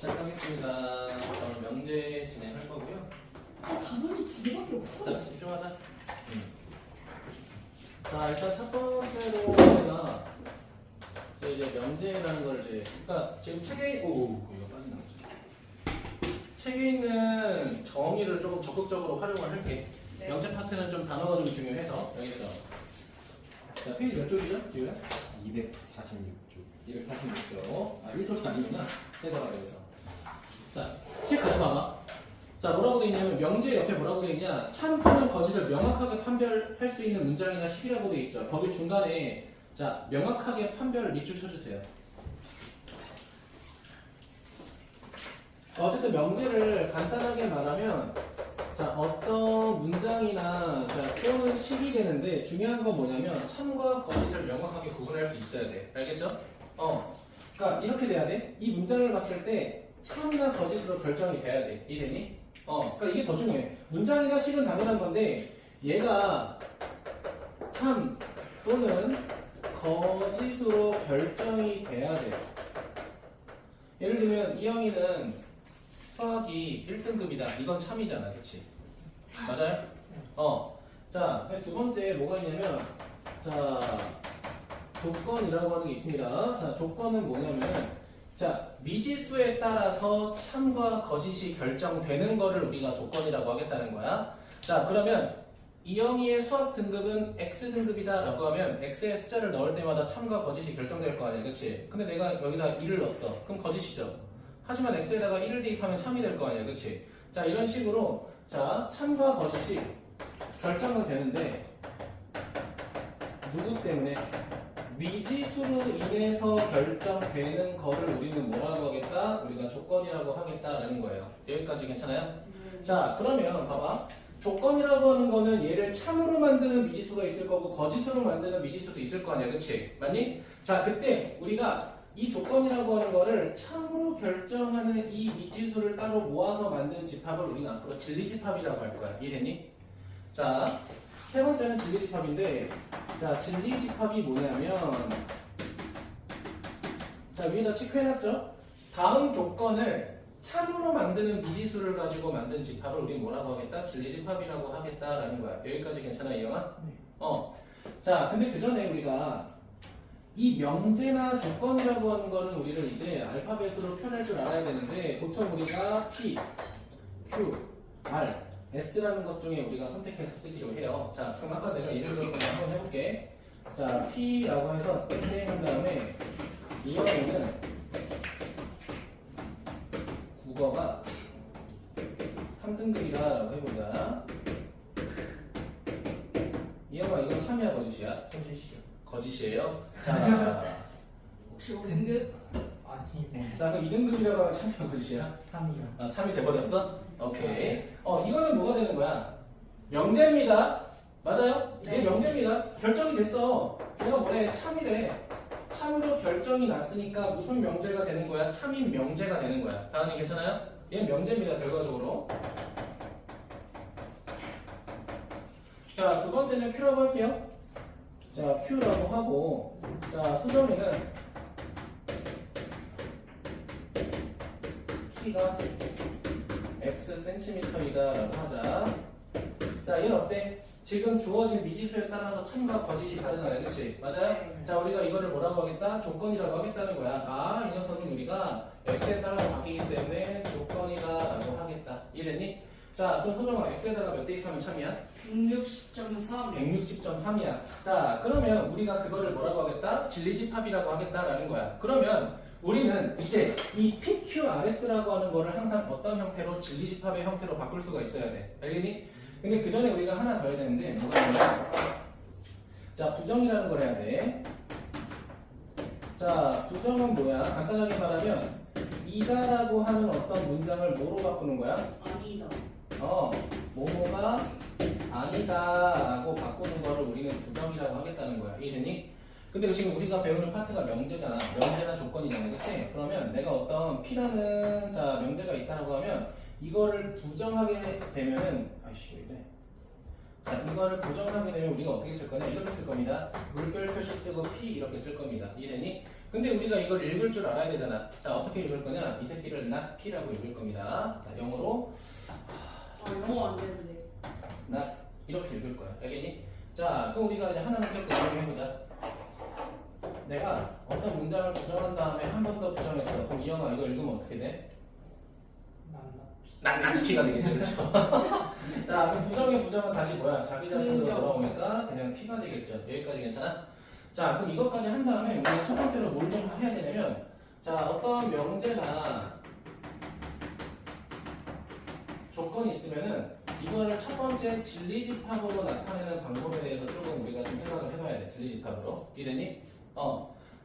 시작하겠습니다. 오늘 명제 진행할 거고요. 단원이 두 개밖에 없어. 일단 집중하자. 자, 일단 첫 번째로 제가 이제 명제라는 걸 그러니까 지금 책에 이거 빠진다. 책에 있는 정의를 조금 적극적으로 활용을 할게. 네. 명제 파트는 좀 단어가 좀 중요해서 여기서. 자, 페이지 몇 쪽이죠? 기호야? 246쪽. 246쪽. 아, 1쪽 아니구나. 세더라 그래서. 자, 책 같이 봐봐. 자, 뭐라고 돼 있냐면 명제 옆에 뭐라고 돼 있냐? 참 또는 거짓을 명확하게 판별할 수 있는 문장이나 식이라고 돼 있죠. 거기 중간에 자, 명확하게 판별 밑줄 쳐주세요. 어쨌든 명제를 간단하게 말하면 자, 어떤 문장이나 자, 또는 식이 되는데 중요한 건 뭐냐면 참과 거짓을 명확하게 구분할 수 있어야 돼. 알겠죠? 그러니까 이렇게 돼야 돼. 이 문장을 봤을 때 참나 거짓으로 결정이 돼야 돼. 이해됐니? 그러니까 이게 더 중요해. 문장이나 식은 당연한 건데 얘가 참 또는 거짓으로 결정이 돼야 돼. 예를 들면 이영이는 수학이 1등급이다. 이건 참이잖아. 그치? 맞아요? 자, 두 번째 뭐가 있냐면 자, 조건이라고 하는 게 있습니다. 자, 조건은 뭐냐면 자, 미지수에 따라서 참과 거짓이 결정되는 거를 우리가 조건이라고 하겠다는 거야. 자, 그러면 이영희의 수학 등급은 X등급이다 라고 하면 X의 숫자를 넣을 때마다 참과 거짓이 결정될 거 아니야. 그치? 근데 내가 여기다 1을 넣었어. 그럼 거짓이죠. 하지만 X에다가 1을 대입하면 참이 될 거 아니야. 그치? 자, 이런 식으로 자, 참과 거짓이 결정은 되는데 누구 때문에? 미지수로 인해서 결정되는 거를 우리는 뭐라고 하겠다? 우리가 조건이라고 하겠다라는 거예요. 여기까지 괜찮아요? 자, 그러면 봐봐. 조건이라고 하는 거는 얘를 참으로 만드는 미지수가 있을 거고 거짓으로 만드는 미지수도 있을 거 아니야. 그치? 맞니? 자, 그때 우리가 이 조건이라고 하는 거를 참으로 결정하는 이 미지수를 따로 모아서 만든 집합을 우리는 앞으로 진리집합이라고 할 거야. 이해됐니? 자, 세 번째는 진리집합인데 자, 진리집합이 뭐냐면 자, 위에다 체크해놨죠? 다음 조건을 참으로 만드는 미지수를 가지고 만든 집합을 우리 뭐라고 하겠다? 진리집합이라고 하겠다라는 거야. 여기까지 괜찮아, 이영아? 네. 자, 근데 그 전에 우리가 이 명제나 조건이라고 하는 거는 우리를 이제 알파벳으로 표현할 줄 알아야 되는데 보통 우리가 P, Q, R, S라는 것 중에 우리가 선택해서 쓰기로 해요. 자, 그럼 아까 내가 예를 들어서 한번 해볼게. 자, P라고 해서 땡땡 한 다음에 이 경우는 국어가 3등급이다 라고 해보자. 이영아, 이건 참이야 거짓이야? 현실시죠. 거짓이에요. 자, 혹시 5등급? 아니 뭐 자, 그럼 2등급이라고 하면 참이야 거짓이야? 3이요. 아, 참이 돼버렸어? 오케이. 이거는 뭐가 되는 거야? 명제입니다. 맞아요? 네. 이게 명제입니다. 결정이 됐어. 내가 뭐래? 참이래. 참으로 결정이 났으니까 무슨 명제가 되는 거야? 참인 명제가 되는 거야. 다은이 괜찮아요? 얘 명제입니다. 결과적으로. 자, 두 번째는 Q라고 할게요. 자, Q라고 하고 자, 수정이는 키가 X 센티미터이다 라고 하자. 자, 얘는 어때? 지금 주어진 미지수에 따라서 참과 거짓이 다르잖아요. 그치? 맞아요? 자, 우리가 이거를 뭐라고 하겠다? 조건이라고 하겠다는 거야. 아, 이 녀석은 우리가 X에 따라서 바뀌기 때문에 조건이다 라고 하겠다. 이해됐니? 자, 그럼 소정아, X에다가 몇 대입하면 참이야? 160.3. 160.3이야. 자, 그러면 우리가 그거를 뭐라고 하겠다? 진리집합이라고 하겠다라는 거야. 그러면 우리는 이제 이 PQRS라고 하는 거를 항상 어떤 형태로 진리집합의 형태로 바꿀 수가 있어야 돼. 알겠니? 근데 그 전에 우리가 하나 더 해야 되는데 뭐가 있냐? 자, 부정이라는 걸 해야 돼. 자, 부정은 뭐야? 간단하게 말하면 이다라고 하는 어떤 문장을 뭐로 바꾸는 거야? 아니다. 뭐뭐가 아니다라고 바꾸는 거를 우리는 부정이라고 하겠다는 거야. 이해되니? 근데 지금 우리가 배우는 파트가 명제잖아. 명제나 조건이잖아. 그치? 그러면 내가 어떤 P라는 자, 명제가 있다라고 하면 이거를 부정하게 되면은 아이씨 왜 이래? 자, 이거를 부정하게 되면 우리가 어떻게 쓸 거냐? 이렇게 쓸 겁니다. 물결 표시 쓰고 P 이렇게 쓸 겁니다. 이해되니? 근데 우리가 이걸 읽을 줄 알아야 되잖아. 자, 어떻게 읽을 거냐? 이 새끼를 not p라고 읽을 겁니다. 자, 영어로 아 영어 안 되는데. not 이렇게 읽을 거야. 알겠니? 자, 그럼 우리가 이제 하나는 좀 해보자. 내가 어떤 문장을 부정한 다음에 한 번 더 부정했어. 그럼 이 영화 이거 읽으면 어떻게 돼? 난피가 되겠죠, 그렇죠? 자, 그럼 부정의 부정은 다시 뭐야? 자기 자신으로 돌아오니까 그냥 피가 되겠죠. 여기까지 괜찮아? 자, 그럼 이것까지 한 다음에 우리가 첫 번째로 뭘 좀 해야 되냐면, 자, 어떤 명제나 조건이 있으면은 이거를 첫 번째 진리집합으로 나타내는 방법에 대해서 조금 우리가 좀 생각을 해봐야 돼. 진리집합으로. 이해되니?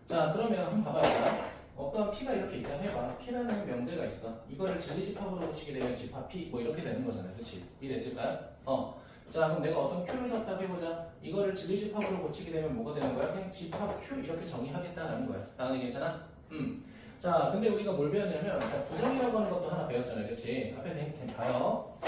자, 그러면 한번 봐봐요. 어떤 P가 이렇게 있다 해봐. P라는 명제가 있어. 이거를 진리집합으로 고치게 되면 집합 P 뭐 이렇게 되는 거잖아. 그치? 이해됐을까요? 자, 그럼 내가 어떤 Q를 썼다고 해보자. 이거를 진리집합으로 고치게 되면 뭐가 되는 거야? 그냥 집합 Q 이렇게 정의하겠다는 거야. 다은이 괜찮아? 자, 근데 우리가 뭘 배웠냐면, 자, 부정이라고 하는 것도 하나 배웠잖아요. 그치? 앞에 봐요.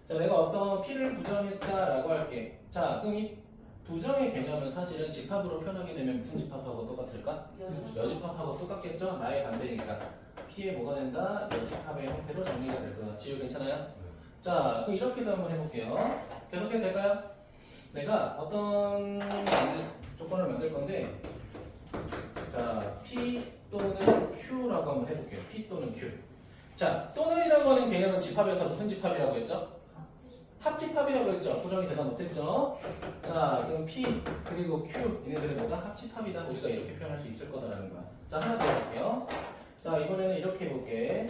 자, 내가 어떤 P를 부정했다라고 할게. 자, 그럼 이 부정의 개념은 사실은 집합으로 표현하게 되면 무슨 집합하고 똑같을까? 여집합하고 똑같겠죠? 나의 반대니까. P에 뭐가 된다? 여집합의 형태로 정리가 될 거야. 지우 괜찮아요? 자, 그럼 이렇게도 한번 해볼게요. 계속해도 될까요? 내가 어떤 조건을 만들 건데, 자, P 또는 Q라고 한번 해볼게요. P 또는 Q. 자, 또는이라고 하는 개념은 집합에서 무슨 집합이라고 했죠? 합집합이라고 했죠. 고정이 대답 못했죠. 자, 그럼 P 그리고 Q 얘네들은 뭐다? 합집합이다. 우리가 이렇게 표현할 수 있을 거다라는 거야. 자, 하나 더 해볼게요. 자, 이번에는 이렇게 해볼게.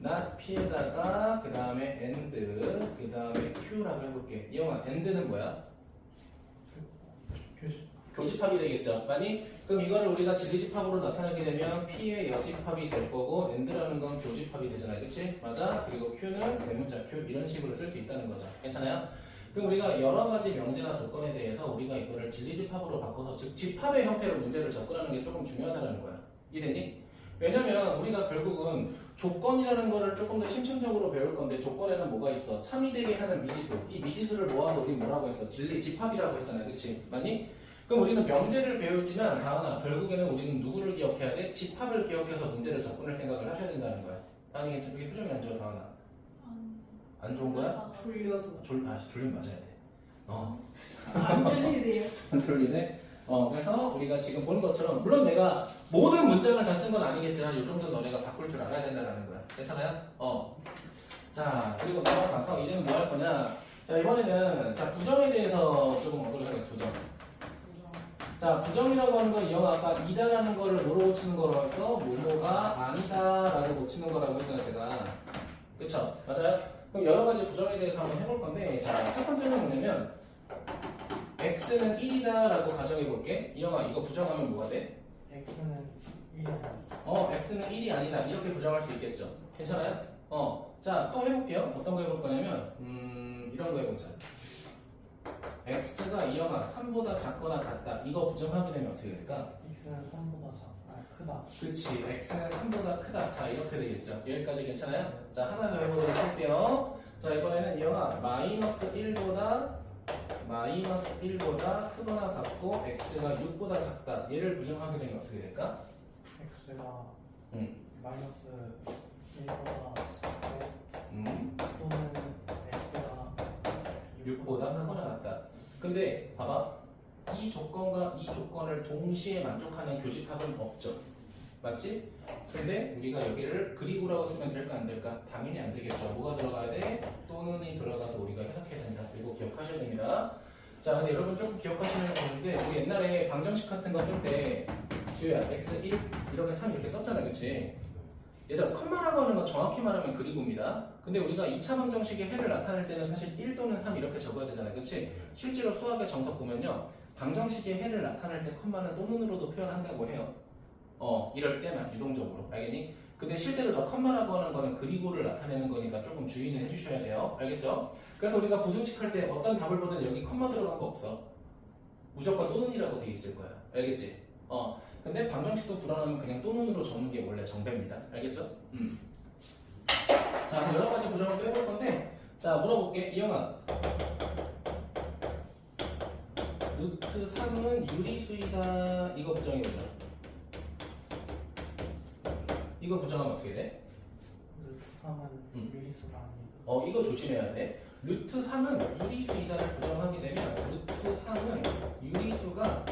not P에다가 그 다음에 and 그 다음에 Q라고 해볼게. 이영아, and는 뭐야? 교집합이 되겠죠. 많이? 그럼 이거를 우리가 진리집합으로 나타내게 되면 P의 여집합이 될 거고 and라는 건 교집합이 되잖아요. 그치? 맞아? 그리고 Q는 대문자 Q 이런 식으로 쓸 수 있다는 거죠. 괜찮아요? 그럼 우리가 여러 가지 명제나 조건에 대해서 우리가 이거를 진리집합으로 바꿔서 즉 집합의 형태로 문제를 접근하는 게 조금 중요하다는 거야. 이해됐니? 왜냐면 우리가 결국은 조건이라는 거를 조금 더 심층적으로 배울 건데 조건에는 뭐가 있어? 참이 되게 하는 미지수. 이 미지수를 모아서 우리 뭐라고 했어? 진리집합이라고 했잖아. 그치? 맞니? 그럼 우리는 명제를 배우지만 다은아 결국에는 우리는 누구를 기억해야 돼? 집합을 기억해서 문제를 접근할 생각을 하셔야 된다는 거야. 다은이 괜찮아? 그게 표정이 안 좋아 다은아? 안 좋은 거야? 졸려서. 졸리면 맞아야 돼. 안 졸리네요. 안 졸리네? 그래서 우리가 지금 보는 것처럼 물론 내가 모든 문장을 다 쓴 건 아니겠지만 이 정도 너네가 바꿀 줄 알아야 된다는 거야. 괜찮아요? 자, 그리고 넘어가서 이제는 뭐 할 거냐? 자, 이번에는 자 부정에 대해서 조금 언급을 할게요. 부정. 자, 부정이라고 하는 건 이 영화 아까 이다라는 거를 뭐로 고치는 거라고 했어? 뭐뭐가 아니다라고 고치는 거라고 했잖아 제가. 그쵸? 맞아요? 그럼 여러 가지 부정에 대해서 한번 해볼 건데, 자, 첫 번째는 뭐냐면 x는 1이다라고 가정해 볼게. 이 영화 이거 부정하면 뭐가 돼? X는 1이 x는 1이 아니다 이렇게 부정할 수 있겠죠. 괜찮아요? 자, 또 해볼게요. 어떤 거 해볼 거냐면 이런 거 해보자. x가 이 영화 3보다 작거나 같다. 이거 부정하게 되면 어떻게 될까? X는 3보다 크다. 그치. x는 3보다 크다. 자, 이렇게 되겠죠. 여기까지 괜찮아요? 자, 하나 더 해보도록 할게요. 자, 이번에는 이 영화 마이너스 1보다 크거나 같고 x가 6보다 작다. 얘를 부정하게 되면 어떻게 될까? X가 마이너스 1보다 작고 또는 X가 6보다 크거나 같다. 근데 봐봐. 이 조건과 이 조건을 동시에 만족하는 교집합은 없죠. 맞지? 근데 우리가 여기를 그리고라고 쓰면 될까 안 될까? 당연히 안 되겠죠. 뭐가 들어가야 돼? 또는이 들어가서 우리가 해석해야 된다. 그리고 기억하셔야 됩니다. 자, 근데 여러분 조금 기억하시면 좋은데 우리 옛날에 방정식 같은 거 쓸 때 지우야 x1 이렇게 3 이렇게 썼잖아. 그치? 얘들아 컴마라고 하는 건 정확히 말하면 그리고입니다. 근데 우리가 2차 방정식의 해를 나타낼 때는 사실 1 또는 3 이렇게 적어야 되잖아요. 그치? 실제로 수학의 정석 보면요. 방정식의 해를 나타낼 때 컴마는 또는으로도 표현한다고 해요. 이럴 때만 유동적으로. 알겠니? 근데 실제로 저 컴마라고 하는 거는 그리고를 나타내는 거니까 조금 주의는 해주셔야 돼요. 알겠죠? 그래서 우리가 부등식할 때 어떤 답을 보든 여기 컴마 들어간 거 없어. 무조건 또는이라고 돼 있을 거야. 알겠지? 근데 방정식도 불안하면 그냥 또는으로 적는 게 원래 정배입니다. 알겠죠? 자, 그럼 여러 가지 부정을 또 해볼 건데, 자, 물어볼게. 이영아. 루트 3은 유리수이다. 이거 부정해보자. 이거 부정하면 어떻게 돼? 루트 3은 유리수가 아니다. 이거 조심해야 돼. 루트 3은 유리수이다를 부정하게 되면 루트 3은 유리수가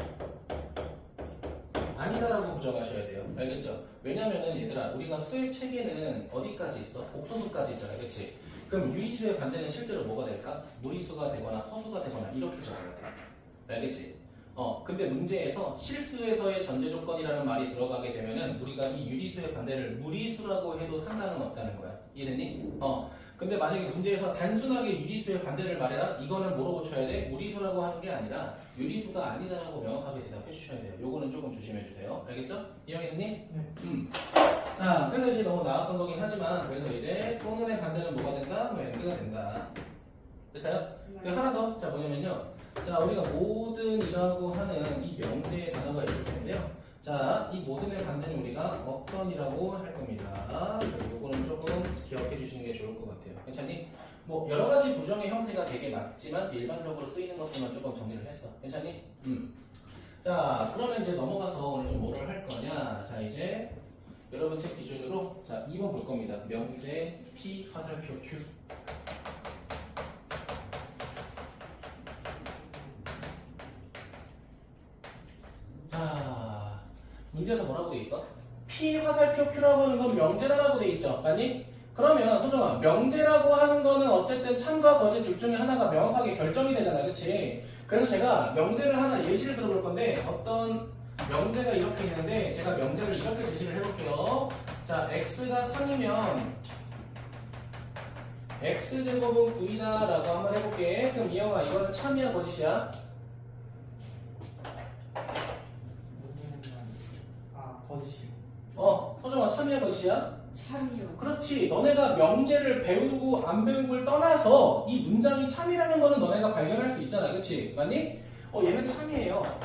아니다라고 부정하셔야 돼요. 알겠죠? 왜냐면은 얘들아 우리가 수의 체계는 어디까지 있어? 옥소수까지 있잖아. 그치? 그럼 유리수의 반대는 실제로 뭐가 될까? 무리수가 되거나 허수가 되거나 이렇게 적어야 돼. 알겠지? 근데 문제에서 실수에서의 전제 조건이라는 말이 들어가게 되면은 우리가 이 유리수의 반대를 무리수라고 해도 상관은 없다는 거야. 이해됐니? 근데 만약에 문제에서 단순하게 유리수의 반대를 말해라? 이거는 뭐로 고쳐야 돼? 무리수라고 하는 게 아니라 유리수가 아니다라고 명확하게 대답해 주셔야 돼요. 요거는 조금 조심해 주세요. 알겠죠? 이해했니? 네. 자, 그래서 이제 너무 나왔던 거긴 하지만 그래서 이제 또는의 반대는 뭐가 된다? 뭐 엔드가 된다. 됐어요? 그리고 하나 더. 자, 뭐냐면요. 자, 우리가 모든이라고 하는 이 명제의 단어가 있을 텐데요. 자, 이 모든의 반대는 우리가 어떤이라고 할 겁니다. 요거는 조금 기억해 주시는 게 좋을 것 같아요. 괜찮니? 뭐 여러 가지 부정의 형태가 되게 많지만 일반적으로 쓰이는 것들만 조금 정리를 했어. 괜찮니? 자, 그러면 이제 넘어가서 오늘 좀 뭐를 할 거냐? 자, 이제 여러분 책 기준으로 자 2번 볼 겁니다. 명제 P 화살표 Q. 자, 문제에서 뭐라고 돼 있어? P 화살표 Q라고 하는 건 명제라고 돼 있죠. 아니? 그러면 소정아, 명제라고 하는 거는 어쨌든 참과 거짓 둘 중에 하나가 명확하게 결정이 되잖아. 그치? 그래서 제가 명제를 하나 예시를 들어볼 건데 어떤 명제가 이렇게 있는데 제가 명제를 이렇게 제시를 해볼게요. 자, x가 3이면 x제곱은 9이다 라고 한번 해볼게. 그럼 이영아 이거는 참이야 거짓이야? 거짓이요. 소정아 참이야 거짓이야? 참이요. 그렇지. 너네가 명제를 배우고 안 배우고를 떠나서 이 문장이 참이라는 거는 너네가 발견할 수 있잖아. 그치? 맞니? 얘는 참이에요.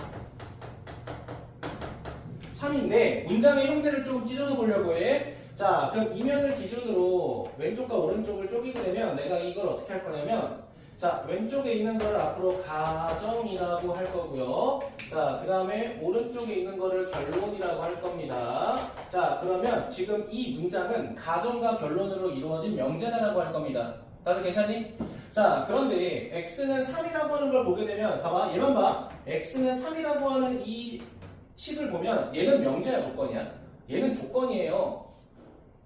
참인데 문장의 형태를 조금 찢어서 보려고 해. 자, 그럼 이면을 기준으로 왼쪽과 오른쪽을 쪼개게 되면 내가 이걸 어떻게 할 거냐면 자, 왼쪽에 있는 걸 앞으로 가정이라고 할 거고요. 자, 그 다음에 오른쪽에 있는 거를 결론이라고 할 겁니다. 자, 그러면 지금 이 문장은 가정과 결론으로 이루어진 명제다라고 할 겁니다. 다들 괜찮니? 자, 그런데 x는 3이라고 하는 걸 보게 되면 봐봐, 얘만 봐. x는 3이라고 하는 이 식을 보면 얘는 명제야 조건이야? 얘는 조건이에요.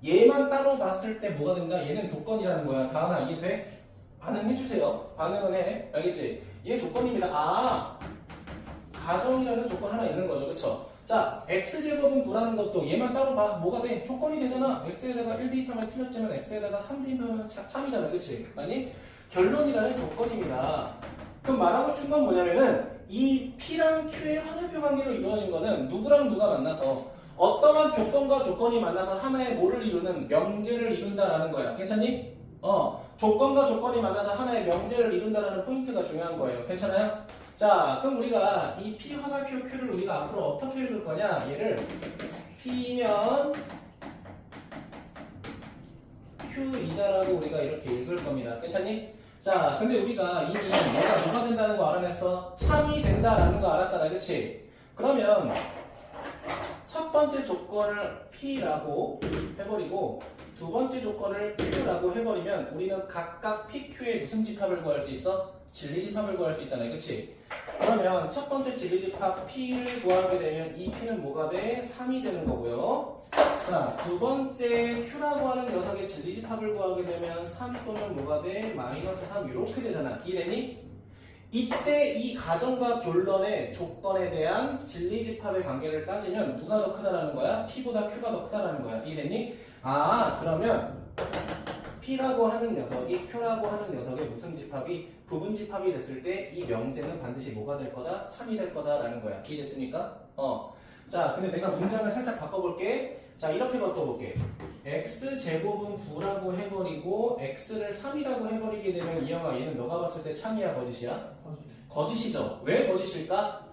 얘만 따로 봤을 때 뭐가 된다? 얘는 조건이라는 거야. 다은아 이해돼? 반응해주세요. 반응은 해. 알겠지? 얘 조건입니다. 가정이라는 조건 하나 있는 거죠. 그쵸? 자, x제곱은 9라는 것도 얘만 따로 봐. 뭐가 돼? 조건이 되잖아. x에다가 1 대입하면 틀렸지만 x에다가 3 대입하면 참이잖아. 그치? 아니? 결론이라는 조건입니다. 그럼 말하고 싶은 건 뭐냐면은 이 P랑 Q의 화살표 관계로 이루어진 거는 누구랑 누가 만나서 어떠한 조건과 조건이 만나서 하나의 뭐를 이루는 명제를 이룬다라는 거야. 괜찮니? 조건과 조건이 만나서 하나의 명제를 이룬다라는 포인트가 중요한 거예요. 괜찮아요? 자, 그럼 우리가 이 P 화살표 Q를 우리가 앞으로 어떻게 읽을 거냐? 얘를 P면 Q이다라고 우리가 이렇게 읽을 겁니다. 괜찮니? 자, 근데 우리가 이미 얘가 뭐가 된다는 거 알아냈어? 참이 된다라는 거 알았잖아. 그치? 그러면 첫 번째 조건을 P라고 해버리고 두 번째 조건을 Q라고 해버리면 우리는 각각 PQ의 무슨 집합을 구할 수 있어? 진리집합을 구할 수 있잖아요. 그치? 그러면 첫 번째 진리집합 P를 구하게 되면 이 P는 뭐가 돼? 3이 되는 거고요. 자, 두 번째 Q라고 하는 녀석의 진리집합을 구하게 되면 3 또는 뭐가 돼? 마이너스 3 이렇게 되잖아. 이해되니? 이때 이 가정과 결론의 조건에 대한 진리집합의 관계를 따지면 누가 더 크다라는 거야? P보다 Q가 더 크다라는 거야. 이해됐니? 그러면 P라고 하는 녀석이 Q라고 하는 녀석의 무슨 집합이 부분집합이 됐을 때 이 명제는 반드시 뭐가 될 거다? 참이 될 거다라는 거야. 이해됐습니까? 자, 근데 내가 문장을 살짝 바꿔볼게. 자, 이렇게 바꿔볼게. x제곱은 9라고 해버리고 x를 3이라고 해버리게 되면 이영아 얘는 너가 봤을 때 참이야 거짓이야? 거짓. 거짓이죠. 왜 거짓일까?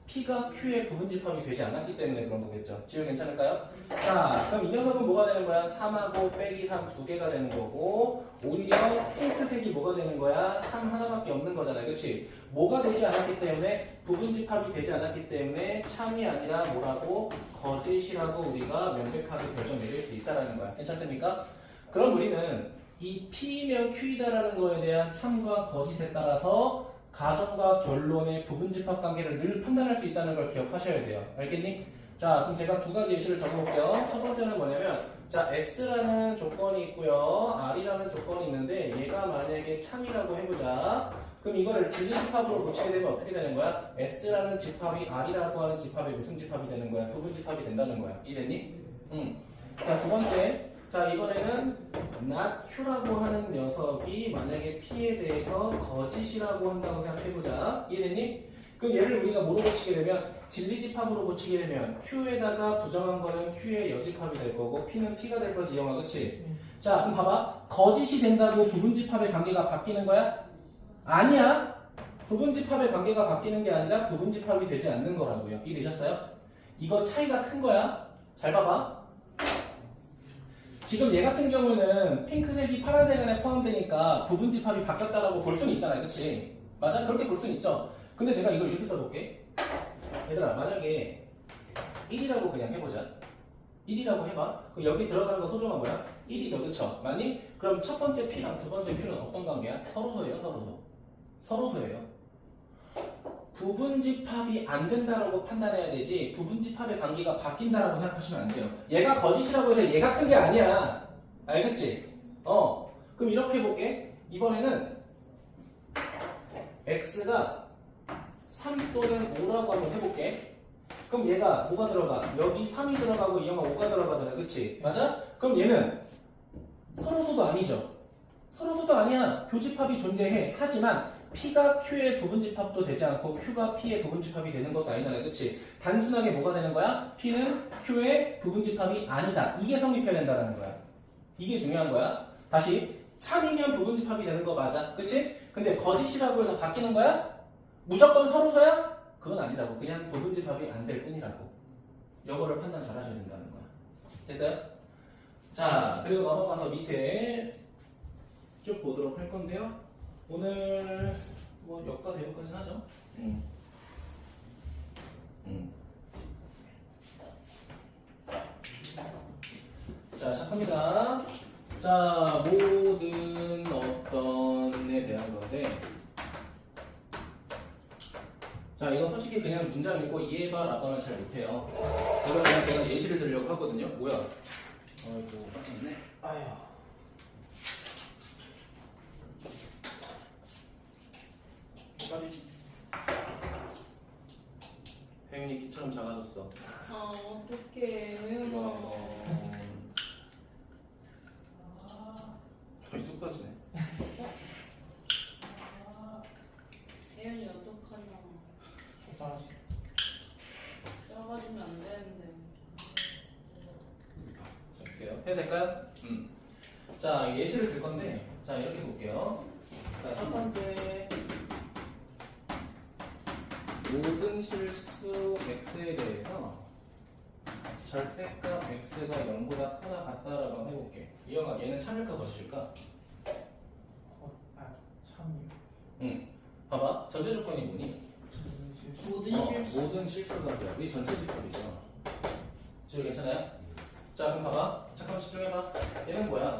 P가 Q의 부분집합이 되지 않았기 때문에 그런 거겠죠. 지우 괜찮을까요? 자, 그럼 이 녀석은 뭐가 되는 거야? 3하고 빼기 3 두 개가 되는 거고, 오히려 핑크색이 뭐가 되는 거야? 3 하나밖에 없는 거잖아요. 그치? 뭐가 되지 않았기 때문에, 부분집합이 되지 않았기 때문에 참이 아니라 뭐라고? 거짓이라고 우리가 명백하게 결정 내릴 수 있다라는 거야. 괜찮습니까? 그럼 우리는 이 P면 Q이다라는 거에 대한 참과 거짓에 따라서 가정과 결론의 부분집합 관계를 늘 판단할 수 있다는 걸 기억하셔야 돼요. 알겠니? 자, 그럼 제가 두 가지 예시를 적어볼게요. 첫 번째는 뭐냐면, 자, S라는 조건이 있고요. R이라는 조건이 있는데, 얘가 만약에 참이라고 해보자. 그럼 이거를 진리집합으로 고치게 되면 어떻게 되는 거야? S라는 집합이 R이라고 하는 집합이 무슨 집합이 되는 거야? 부분집합이 된다는 거야. 이해됐니? 응. 자, 두 번째. 자, 이번에는 not Q라고 하는 녀석이 만약에 P에 대해서 거짓이라고 한다고 생각해보자. 이해됐니? 그럼 얘를 우리가 뭐로 고치게 되면 진리집합으로 고치게 되면 Q에다가 부정한 거는 Q의 여집합이 될 거고 P는 P가 될 거지, 영아. 그치? 자, 그럼 봐봐. 거짓이 된다고 부분집합의 관계가 바뀌는 거야? 아니야. 부분집합의 관계가 바뀌는 게 아니라 부분집합이 되지 않는 거라고요. 이해되셨어요? 이거 차이가 큰 거야. 잘 봐봐. 지금 얘 같은 경우는 핑크색이 파란색 안에 포함되니까 부분집합이 바뀌었다라고 볼 수는 있잖아요. 그치? 맞아? 그렇게 볼 수는 있죠. 근데 내가 이걸 이렇게 써볼게. 얘들아, 만약에 1이라고 그냥 해보자. 1이라고 해봐. 그럼 여기 들어가는 거 소중한 뭐야? 1이죠. 그쵸? 맞니? 그럼 첫 번째 P랑 두 번째 Q는 어떤 관계야? 서로소예요, 서로소. 서로소예요. 부분집합이 안 된다라고 판단해야 되지 부분집합의 관계가 바뀐다라고 생각하시면 안 돼요. 얘가 거짓이라고 해서 얘가 큰 게 아니야. 알겠지? 그럼 이렇게 해볼게. 이번에는 X가 3 또는 5라고 한번 해볼게. 그럼 얘가 뭐가 들어가? 여기 3이 들어가고 이 영화 5가 들어가잖아. 그치? 맞아? 그럼 얘는 서로소도 아니죠. 서로소도 아니야. 교집합이 존재해. 하지만 P가 Q의 부분집합도 되지 않고 Q가 P의 부분집합이 되는 것도 아니잖아요. 그치? 단순하게 뭐가 되는 거야? P는 Q의 부분집합이 아니다. 이게 성립해야 된다는 거야. 이게 중요한 거야. 다시 참이면 부분집합이 되는 거 맞아. 그치? 근데 거짓이라고 해서 바뀌는 거야? 무조건 서로서야? 그건 아니라고. 그냥 부분집합이 안 될 뿐이라고. 이거를 판단 잘 하셔야 된다는 거야. 됐어요? 자, 그리고 넘어가서 밑에 쭉 보도록 할 건데요. 오늘 뭐 역과 대역까지는 하죠. 자, 시작합니다. 자, 모든 어떤에 대한 건데, 자, 이거 솔직히 그냥 문장 읽고 이해해봐라고 하면 잘 못해요. 그래서 그냥 제가 예시를 들려고 하거든요. 뭐야? 아이고, 깜짝이네. 아휴. 혜윤이 키처럼 작아졌어. 아, 어떡해. 우연아. 거의 쑥 빠지네. 혜연이 어떡하냐. 잘하시. 작아지면 안 되는데. 볼게요. 해도 될까요? 자, 예시를 들 건데, 자, 이렇게 볼게요. 자, 첫 번째. 모든 실수 x에 대해서 절대값 x가 0보다 크다 같다라고 한번 해볼게. 이영아, 얘는 참일까 거짓일까? 참이요. 봐봐. 전제 조건이 뭐니? 모든 실수가 뭐야? 우리 전체 집합이죠. 지금 괜찮아요? 자, 그럼 봐봐. 잠깐 집중해봐. 얘는 뭐야?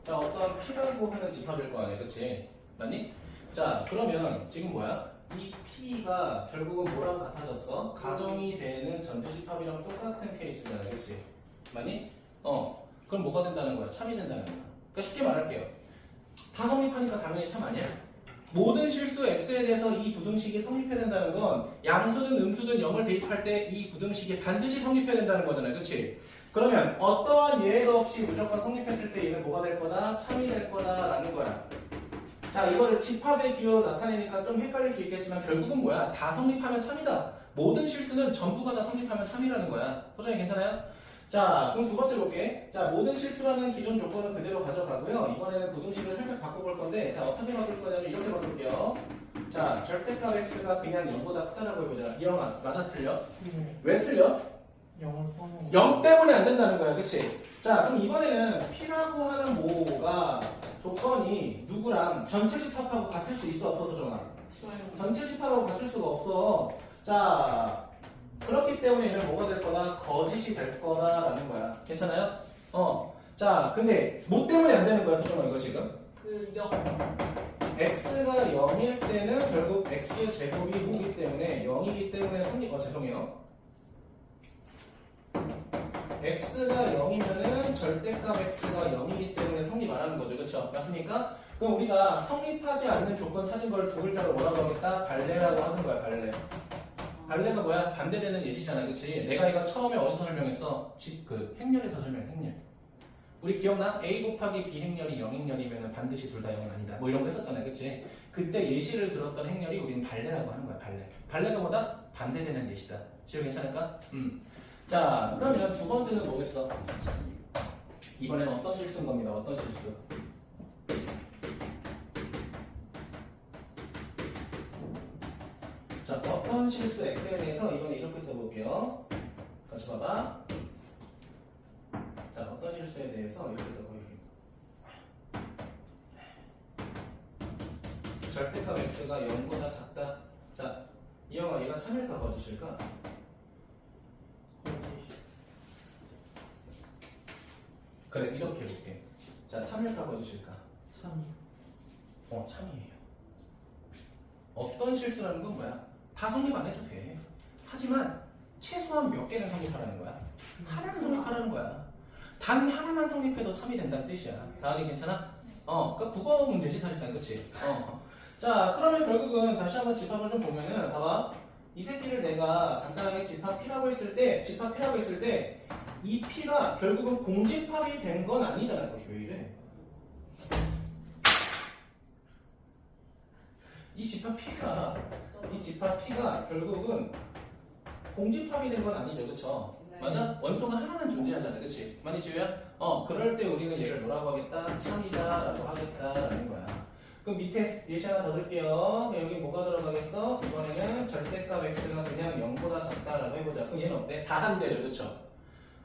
자, 어떤 P라고 하는 집합일 거 아니야, 그치? 맞니? 자, 그러면 지금 뭐야? 이 P가 결국은 뭐랑 같아졌어? 가정이 되는 전체 집합이랑 똑같은 케이스잖아, 그치? 맞니? 그럼 뭐가 된다는 거야? 참이 된다는 거야. 그러니까 쉽게 말할게요. 다 성립하니까 당연히 참 아니야? 모든 실수 x에 대해서 이 부등식이 성립해야 된다는 건 양수든 음수든 0을 대입할 때 이 부등식이 반드시 성립해야 된다는 거잖아요, 그치? 그러면 어떠한 예외도 없이 무조건 성립했을 때 얘는 뭐가 될 거다? 참이 될 거다라는 거야. 자, 이거를 집합의 기호로 나타내니까 좀 헷갈릴 수 있겠지만 결국은 뭐야? 다 성립하면 참이다. 모든 실수는 전부가 다 성립하면 참이라는 거야. 소장이 괜찮아요? 자, 그럼 두 번째 볼게. 자, 모든 실수라는 기존 조건은 그대로 가져가고요. 이번에는 부등식을 살짝 바꿔볼 건데, 자, 어떻게 바꿀 거냐면 이렇게 바꿀게요. 자, 절대값 x가 그냥 0보다 크다라고 해보자. 이영아, 맞아 틀려? 네. 왜 틀려? 0을 떠는 0 때문에 안 된다는 거야, 그치? 자, 그럼 이번에는 p라고 하는 모가 조건이 누구랑 전체 집합하고 같을 수 있어, 없어서 정아? 없어요. 전체 집합하고 같을 수가 없어. 자, 그렇기 때문에 얘는 뭐가 될 거다? 거짓이 될 거다라는 거야. 괜찮아요? 자, 근데 뭐 때문에 안 되는 거야, 소정아, 이거 지금? 그 0. x가 0일 때는 결국 x 제곱이 5기 때문에 0이기 때문에 죄송해요. x가 0이면은 절대값 x가 0이기 때문에 성립 안 하는 거죠. 그렇죠? 맞습니까? 그럼 우리가 성립하지 않는 조건 찾은 걸 두 글자로 뭐라고 하겠다? 발레라고 하는 거야, 발레. 발레가 뭐야? 반대되는 예시잖아. 그렇지? 내가 이거 처음에 어디서 설명했어? 행렬에서 설명해, 행렬. 우리 기억나? a 곱하기 b 행렬이 0행렬이면 반드시 둘 다 0은 아니다. 뭐 이런 거 했었잖아요. 그치? 그때 예시를 들었던 행렬이 우리는 발레라고 하는 거야. 발레. 발레가 뭐다? 반대되는 예시다. 지금 괜찮을까? 자, 그러면 두 번째는 뭐겠어? 이번에는 어떤 실수인 겁니다. 어떤 실수? 자, 어떤 실수 x에 대해서 이번에 이렇게 써볼게요. 같이 봐봐. 자, 어떤 실수에 대해서 이렇게 써볼게요. 절대값 x가 0보다 작다. 자, 이영아, 얘가 참일까 거짓일까? 그래, 이렇게 해볼게. 자, 참일까 거짓일까? 참이에요. 어떤 실수라는 건 뭐야? 다 성립 안 해도 돼. 하지만 최소한 몇 개는 성립하라는 거야. 하나는 성립하라는 거야. 단 하나만 성립해도 참이 된다는 뜻이야. 다은이 괜찮아? 그러니까 국어 문제지 사실상, 그치? 자, 그러면 결국은 다시 한번 집합을 좀 보면은 봐봐. 이 새끼를 내가 간단하게 집합 P라고 했을 때 이 P가 결국은 공집합이 된 건 아니잖아. 왜 이래? 이 집합 P가 결국은 공집합이 된 건 아니죠. 그쵸? 네. 맞아? 원소가 하나는 존재하잖아. 그치? 많이 지우야? 그럴 때 우리는 얘를 뭐라고 하겠다? 참이다라고 하겠다라는 거야. 그럼 밑에 예시 하나 더 넣을게요. 여기 뭐가 들어가겠어? 이번에는 절대값 x가 그냥 0보다 작다라고 해보자. 그럼 얘는 어때? 다 안 되죠. 그쵸?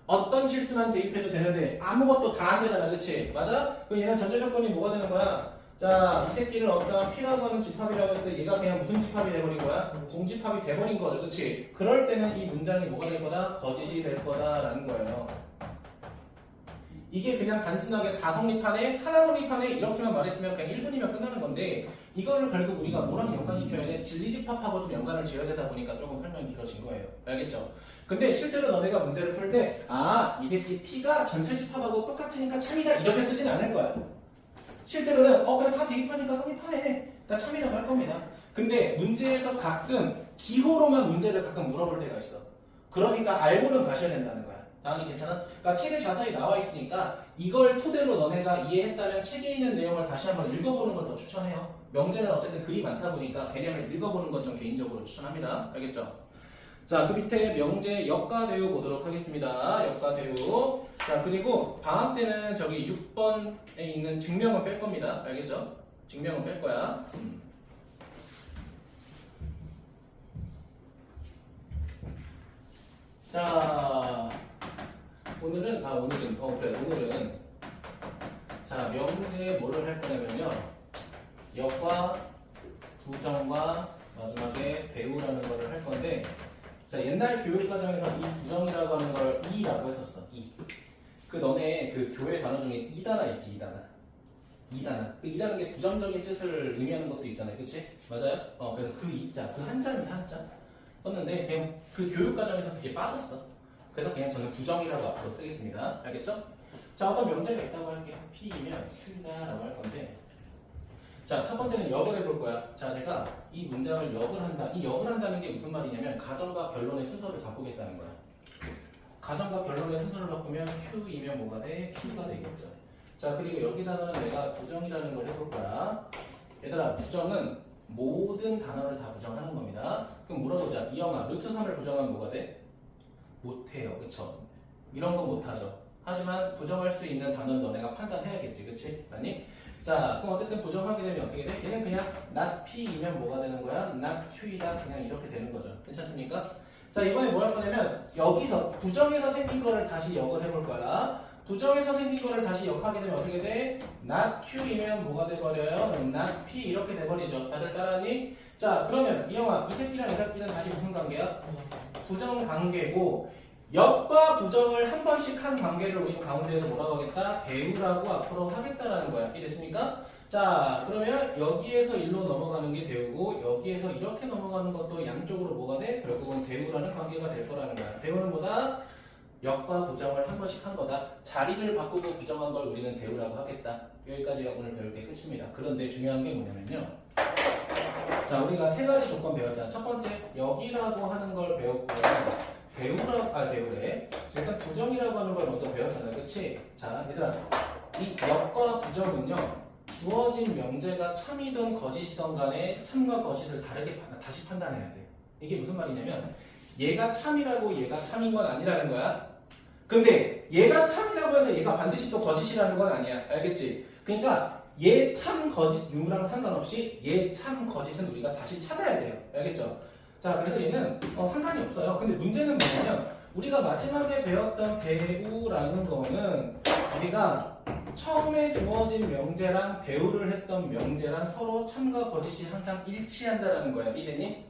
어떤 실수만 대입해도 되는데 아무것도 다 안 되잖아. 그치? 맞아? 그럼 얘는 전제 조건이 뭐가 되는 거야? 자, 이 새끼를 어떤 P라고 하는 집합이라고 했을 때 얘가 그냥 무슨 집합이 돼버린 거야? 공집합이 돼버린 거죠. 그치? 그럴 때는 이 문장이 뭐가 될 거다? 거짓이 될 거다라는 거예요. 이게 그냥 단순하게 다 성립하네? 하나 성립하네? 이렇게만 말했으면 그냥 1분이면 끝나는 건데 이거를 결국 우리가 뭐랑 연관시켜야 돼? 진리집합하고 좀 연관을 지어야 되다 보니까 조금 설명이 길어진 거예요. 알겠죠? 근데 실제로 너네가 문제를 풀 때 이 새끼 P가 전체 집합하고 똑같으니까 참이다 이렇게 쓰진 않을 거야. 실제로는 그냥 다 대입하니까 성립하네. 그러니까 참이라고 할 겁니다. 근데 문제에서 가끔 기호로만 문제를 가끔 물어볼 때가 있어. 그러니까 알고는 가셔야 된다는 거야. 다은이 괜찮아? 그러니까 책에 자세히 나와 있으니까 이걸 토대로 너네가 이해했다면 책에 있는 내용을 다시 한번 읽어보는 걸 더 추천해요. 명제는 어쨌든 글이 많다 보니까 개념을 읽어보는 건 좀 개인적으로 추천합니다. 알겠죠? 자, 그 밑에 명제 역과대우 보도록 하겠습니다. 역과대우. 자, 그리고 방학 때는 저기 6번에 있는 증명을 뺄 겁니다. 알겠죠? 증명을 뺄 거야. 자, 오늘은 자, 명제에 뭐를 할 거냐면요. 역과 부정과 마지막에 배우라는 거를 할 건데, 자, 옛날 교육과정에서 이 부정이라고 하는 걸 이라고 했었어. 그 너네 그 교회 단어 중에 이단아 있지, 이단아. 그 이라는 게 부정적인 뜻을 의미하는 것도 있잖아요. 그치? 맞아요? 그래서 그 이자, 그 한자입니다, 한자. 썼는데, 그냥 그 교육과정에서 그게 빠졌어. 그래서 그냥 저는 부정이라고 앞으로 쓰겠습니다. 알겠죠? 자, 어떤 명제가 있다고 할게요. P이면 Q다라고 할 건데, 자, 첫 번째는 역을 해볼 거야. 자, 내가 이 문장을 역을 한다. 이 역을 한다는 게 무슨 말이냐면 가정과 변론의 순서를 바꾸겠다는 거야. 가정과 변론의 순서를 바꾸면 Q이면 뭐가 돼? Q가 되겠죠. 자, 그리고 여기다가는 내가 부정이라는 걸 해볼 거야. 얘들아, 부정은 모든 단어를 다 부정하는 겁니다. 그럼 물어보자. 이영아, 루트 3을 부정하면 뭐가 돼? 못해요. 그쵸? 이런 거 못하죠. 하지만 부정할 수 있는 단어는 너네가 판단해야겠지, 그치? 아니? 자, 그럼 어쨌든 부정하게 되면 어떻게 돼? 얘는 그냥 not P이면 뭐가 되는 거야? not Q이다. 그냥 이렇게 되는 거죠. 괜찮습니까? 자, 이번에 뭐 할 거냐면 여기서 부정에서 생긴 거를 다시 역을 해볼 거야. 부정에서 생긴 거를 다시 역하게 되면 어떻게 돼? not Q이면 뭐가 돼버려요? not P 이렇게 돼버리죠. 다들 따라하니? 자, 그러면 이영아, 이 새끼랑 이 새끼는 다시 무슨 관계야? 부정 관계고 역과 부정을 한 번씩 한 관계를 우리는 가운데에서 뭐라고 하겠다? 대우라고 앞으로 하겠다라는 거야. 이해됐습니까? 자, 그러면 여기에서 일로 넘어가는 게 대우고 여기에서 이렇게 넘어가는 것도 양쪽으로 뭐가 돼? 결국은 대우라는 관계가 될 거라는 거야. 대우는 뭐다? 역과 부정을 한 번씩 한 거다. 자리를 바꾸고 부정한 걸 우리는 대우라고 하겠다. 여기까지가 오늘 배울 게 끝입니다. 그런데 중요한 게 뭐냐면요. 자, 우리가 세 가지 조건 배웠잖아. 첫 번째, 여기라고 하는 걸 배웠고요. 대우래. 일단 부정이라고 하는 걸 먼저 배웠잖아. 그치? 자, 얘들아. 이 역과 부정은요. 주어진 명제가 참이든 거짓이든 간에 참과 거짓을 다르게 다시 판단해야 돼. 이게 무슨 말이냐면 얘가 참이라고 얘가 참인 건 아니라는 거야. 근데 얘가 참이라고 해서 얘가 반드시 또 거짓이라는 건 아니야. 알겠지? 그러니까 얘 참 거짓 유무랑 상관없이 얘 참 거짓은 우리가 다시 찾아야 돼요. 알겠죠? 자, 그래서 얘는 상관이 없어요. 근데 문제는 뭐냐면 우리가 마지막에 배웠던 대우라는 거는 우리가 처음에 주어진 명제랑 대우를 했던 명제랑 서로 참과 거짓이 항상 일치한다라는 거야. 이해니?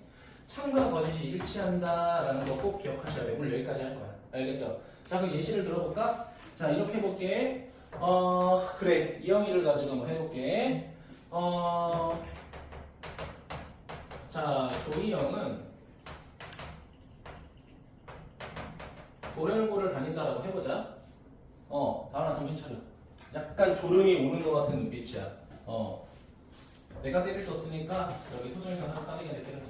참과 거짓이 일치한다라는 거 꼭 기억하셔야 돼요. 오늘 여기까지 할 거야. 알겠죠? 자, 그럼 예시를 들어볼까? 자, 이렇게 해볼게. 그래. 이영이를 가지고 한번 해볼게. 자, 조이 형은 도련고를 다닌다라고 해보자. 다은아 정신 차려. 약간 졸음이 오는 것 같은 눈빛이야. 내가 때릴 수 없으니까 저기 소정이가 하나 싸대기한테 때려줘.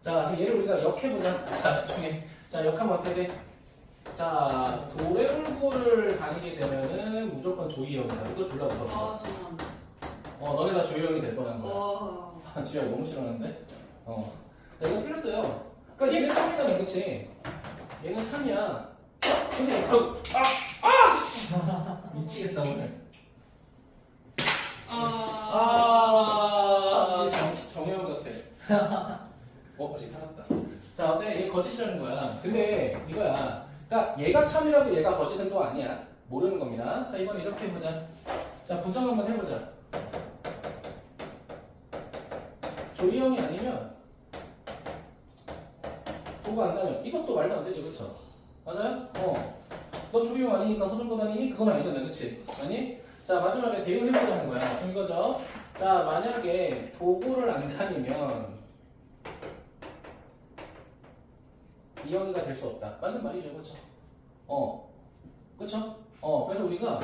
자, 그럼 얘를 우리가 역해보자. 자, 집중해. 자, 역하면 어떻게 돼? 자, 도련고를 다니게 되면은 무조건 조이 형이다. 이거 졸라 무섭다. 아, 죄송합니다. 너네 다 조이 형이 될 뻔한 거야. 와. 지랄 너무 싫어하는데? 자, 이거 틀렸어요. 그러니까 얘는 참이잖아, 그치? 얘는 참이야. 근데 씨! 미치겠다 오늘. 정혜원 같아. 아직 살았다. 자, 근데 얘 거짓이라는 거야. 근데 이거야. 그러니까 얘가 참이라고 얘가 거짓은 또 아니야. 모르는 겁니다. 자, 이번에 이렇게 해보자. 자, 부정 한번 해보자. 조이 형이 아니면 도구 안다면 이것도 말도 안 되죠, 그쵸? 맞아요? 너 조이 형 아니니까 서정고 다니니? 그건 아니잖아, 그치? 아니? 자, 마지막에 대응해보자는 거야. 그럼 이거죠? 자, 만약에 도구를 안 다니면 이형이가 될 수 없다. 맞는 말이죠, 그쵸? 그쵸? 그래서 우리가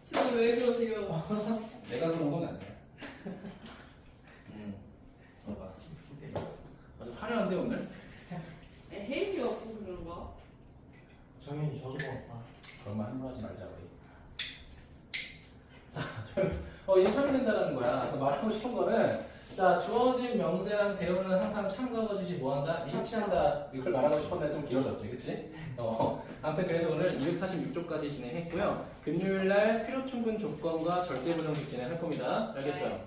지금 왜 그러세요? 내가 그런 건 아니야. 봐봐. 아주 화려한데 오늘? 혜인이가 없어서 그런가? 정현이 저주가 없다. 그런 말 함부로 하지 말자 우리. 자, 얘 참이 된다는 거야. 그 말하고 싶은 거는 자, 주어진 명제랑 대우는 항상 참과 거짓이 뭐한다? 일치한다. 이걸 말하고 싶었는데 좀 길어졌지, 그치? 아무튼 그래서 오늘 246조까지 진행했고요. 금요일날 필요 충분 조건과 절대 부정식 진행할 겁니다. 알겠죠?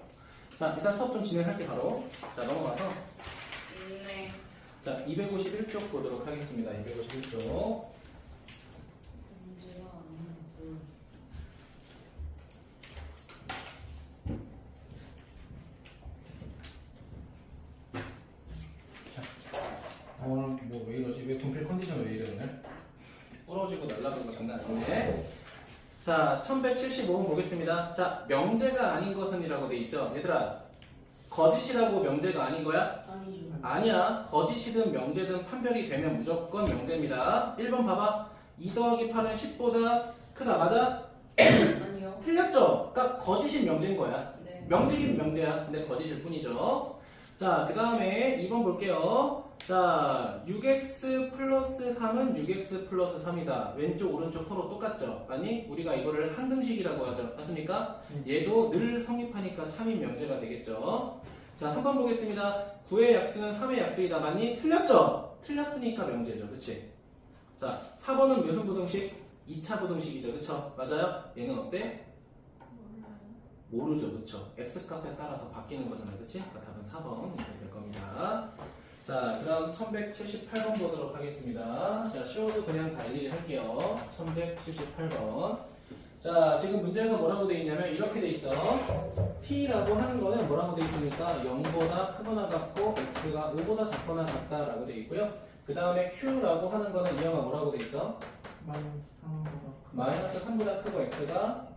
자, 일단 수업 좀 진행할게 바로. 자, 넘어가서 네. 자, 251쪽 보도록 하겠습니다. 251쪽. 문제가 아니고. 오늘 뭐 왜 이러지? 왜 분필 컨디션 왜 이래 오늘? 부러지고 날라가는 거 장난 아닌데. 자, 1175번 보겠습니다. 자, 명제가 아닌 것은이라고 돼 있죠. 얘들아, 거짓이라고 명제가 아닌 거야? 아니죠. 아니야. 거짓이든 명제든 판별이 되면 무조건 명제입니다. 1번 봐봐. 2 더하기 8은 10보다 크다. 맞아? 아니요. 틀렸죠? 그러니까 거짓인 명제인 거야. 네. 명제긴 명제야. 근데 거짓일 뿐이죠. 자, 그 다음에 2번 볼게요. 자, 6x 플러스 3은 6x 플러스 3이다. 왼쪽, 오른쪽 서로 똑같죠? 아니, 우리가 이거를 항등식이라고 하죠. 맞습니까? 얘도 늘 성립하니까 참인 명제가 되겠죠. 자, 3번 보겠습니다. 9의 약수는 3의 약수이다. 맞니? 틀렸죠? 틀렸으니까 명제죠. 그치? 자, 4번은 무슨 부등식? 2차 부등식이죠. 그쵸? 맞아요? 얘는 어때? 몰라요. 모르죠. 그쵸? x값에 따라서 바뀌는 거잖아요. 그치? 그러니까 답은 4번 이렇게 될 겁니다. 자, 그럼 1178번 보도록 하겠습니다. 자, 쉬워도 그냥 다 일일이 할게요. 1178번. 자, 지금 문제에서 뭐라고 돼 있냐면 이렇게 돼 있어. P라고 하는 거는 뭐라고 돼 있습니까? 0보다 크거나 같고 X가 5보다 작거나 같다라고 돼 있고요. 그 다음에 Q라고 하는 거는 이형아 뭐라고 돼 있어? 마이너스 3보다 크고 X가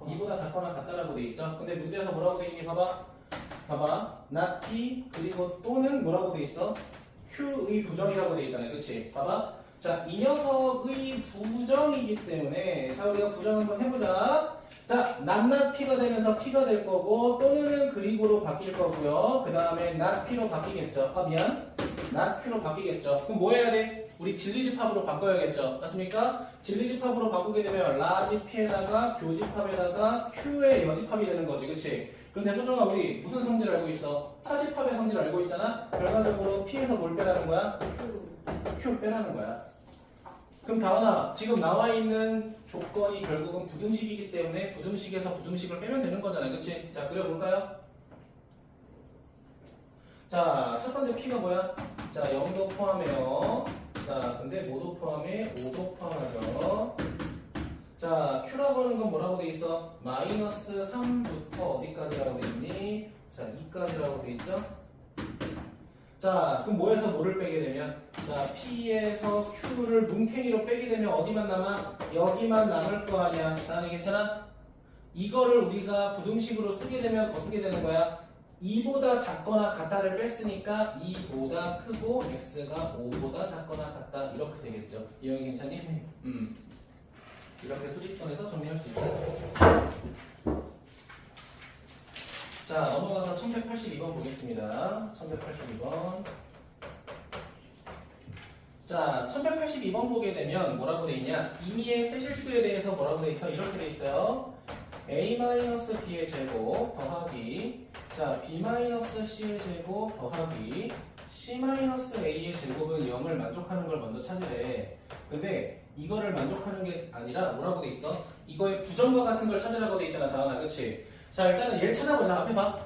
2보다 작거나 같다라고 돼 있죠. 근데 문제에서 뭐라고 돼 있니? 봐봐. not P 그리고 또는 뭐라고 돼 있어? Q의 부정이라고 돼 있잖아요. 그치? 봐봐. 자, 이 녀석의 부정이기 때문에 자, 우리가 부정 한번 해보자. 자, not P가 되면서 P가 될 거고 또는 그리고로 바뀔 거고요. 그 다음에 not P로 바뀌겠죠. 아, 미안. not Q로 바뀌겠죠. 그럼 뭐 해야 돼? 우리 진리집합으로 바꿔야겠죠. 맞습니까? 진리집합으로 바꾸게 되면 라지 P에다가 교집합에다가 Q의 여집합이 되는 거지. 그치? 그런데 소정아 우리 무슨 성질 알고 있어? 차집합의 성질 알고 있잖아? 결과적으로 P에서 뭘 빼라는 거야? Q 빼라는 거야. 그럼 다은아 지금 나와 있는 조건이 결국은 부등식이기 때문에 부등식에서 부등식을 빼면 되는 거잖아요. 그치? 자 그려볼까요? 자 첫 번째 P가 뭐야? 자 0도 포함해요. 자 근데 모도 포함해 5도 포함하죠. 자 Q라고 하는 건 뭐라고 돼 있어? 마이너스 3부터 어디까지라고 돼 있니? 자 2까지라고 돼 있죠? 자 그럼 뭐에서 뭐를 빼게 되면 자 P에서 Q를 뭉탱이로 빼게 되면 어디만 남아? 여기만 남을 거 아니야. 다음에 괜찮아? 이거를 우리가 부등식으로 쓰게 되면 어떻게 되는 거야? 2보다 작거나 같다를 뺐으니까 2보다 크고 x가 5보다 작거나 같다 이렇게 되겠죠. 이형이 괜찮니? 이렇게 수직선에서 정리할 수 있다. 자 넘어가서 1182번 보겠습니다. 1182번. 자 1182번 보게 되면 뭐라고 돼 있냐? 임의의 세실수에 대해서 뭐라고 돼 있어? 이렇게 돼 있어요. a-b의 제곱 더하기 자 b-c의 제곱 더하기 c-a의 제곱은 0을 만족하는 걸 먼저 찾으래. 근데 이거를 만족하는 게 아니라 뭐라고 돼 있어? 이거의 부정과 같은 걸 찾으라고 돼 있잖아. 다은아 그치? 자 일단은 얘를 찾아보자. 앞에 봐.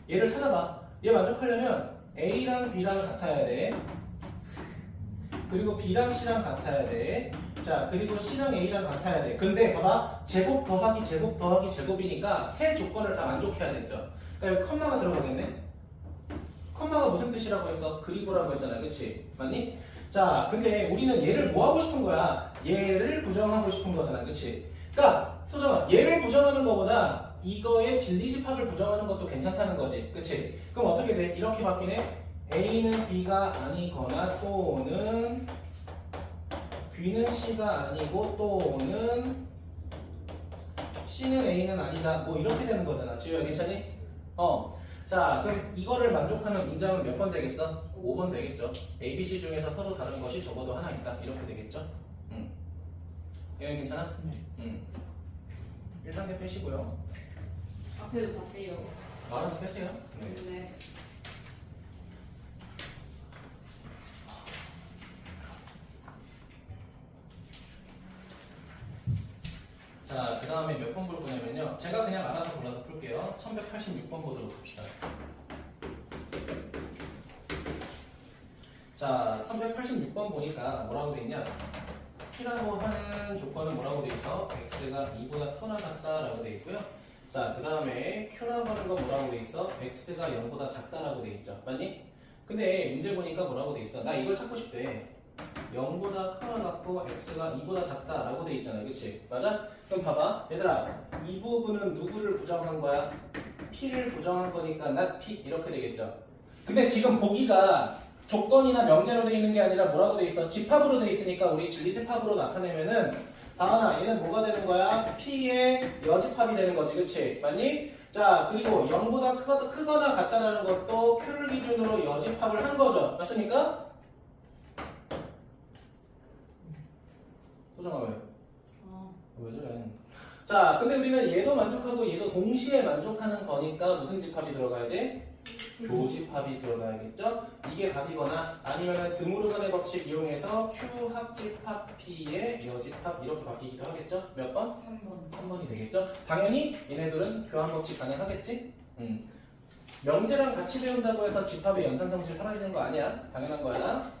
얘를 찾아봐. 얘 만족하려면 a랑 b랑 같아야 돼. 그리고 b랑 c랑 같아야 돼. 자 그리고 c랑 a랑 같아야 돼. 근데 봐봐. 제곱 더하기 제곱 더하기 제곱이니까 세 조건을 다 만족해야 되죠. 그러니까 여기 컴마가 들어가겠네. 컴마가 무슨 뜻이라고 했어? 그리고라고 했잖아. 그치? 맞니? 자 근데 우리는 얘를 뭐 하고 싶은 거야? 얘를 부정하고 싶은 거잖아. 그치? 그러니까 소정아 얘를 부정하는 거보다 이거의 진리집합을 부정하는 것도 괜찮다는 거지. 그치? 그럼 어떻게 돼? 이렇게 바뀌네. A는 B가 아니거나 또는 B는 C가 아니고 또는 C는 A는 아니다. 뭐 이렇게 되는 거잖아. 지우야 괜찮니? 자 그럼 이거를 만족하는 문장은 몇 번 되겠어? 5번 되겠죠. A, B, C 중에서 서로 다른 것이 적어도 하나 있다. 이렇게 되겠죠. 여기 괜찮아? 1단계 빼시고요. 앞에도 다 빼요. 말은 빼세요. 네. 자, 그 다음에 몇 번 볼 거냐면요. 제가 그냥 알아서 골라서 풀게요. 1186번 보도록 합시다. 자, 1186번 보니까 뭐라고 돼 있냐? P라고 하는 조건은 뭐라고 돼 있어? X가 2보다 크거나 같다라고 돼 있고요. 자, 그 다음에 Q라고 하는 건 뭐라고 돼 있어? X가 0보다 작다라고 돼 있죠. 맞니? 근데 문제 보니까 뭐라고 돼 있어? 나 이걸 찾고 싶대. 0보다 크거나 같고 X가 2보다 작다라고 돼 있잖아. 그치? 맞아? 그럼 봐봐. 얘들아, 이 부분은 누구를 부정한 거야? P를 부정한 거니까 not P 이렇게 되겠죠. 근데 지금 보기가 조건이나 명제로 돼 있는 게 아니라 뭐라고 돼 있어? 집합으로 돼 있으니까 우리 진리집합으로 나타내면은 다은아 얘는 뭐가 되는 거야? P의 여집합이 되는 거지. 그치? 맞니? 자 그리고 0보다 크거나 같다라는 것도 Q를 기준으로 여집합을 한 거죠. 맞습니까? 소정아 왜? 왜 저래? 자 근데 우리는 얘도 만족하고 얘도 동시에 만족하는 거니까 무슨 집합이 들어가야 돼? 교집합이 들어가야겠죠? 이게 답이거나 아니면 드모르간의 법칙 이용해서 Q 합집합 P의 여집합 이렇게 바뀌기도 하겠죠? 몇 번? 3번. 3번이 되겠죠? 당연히 얘네들은 교환 법칙 가능하겠지? 명제랑 같이 배운다고 해서 집합의 연산성질 사라지는 거 아니야? 당연한 거야.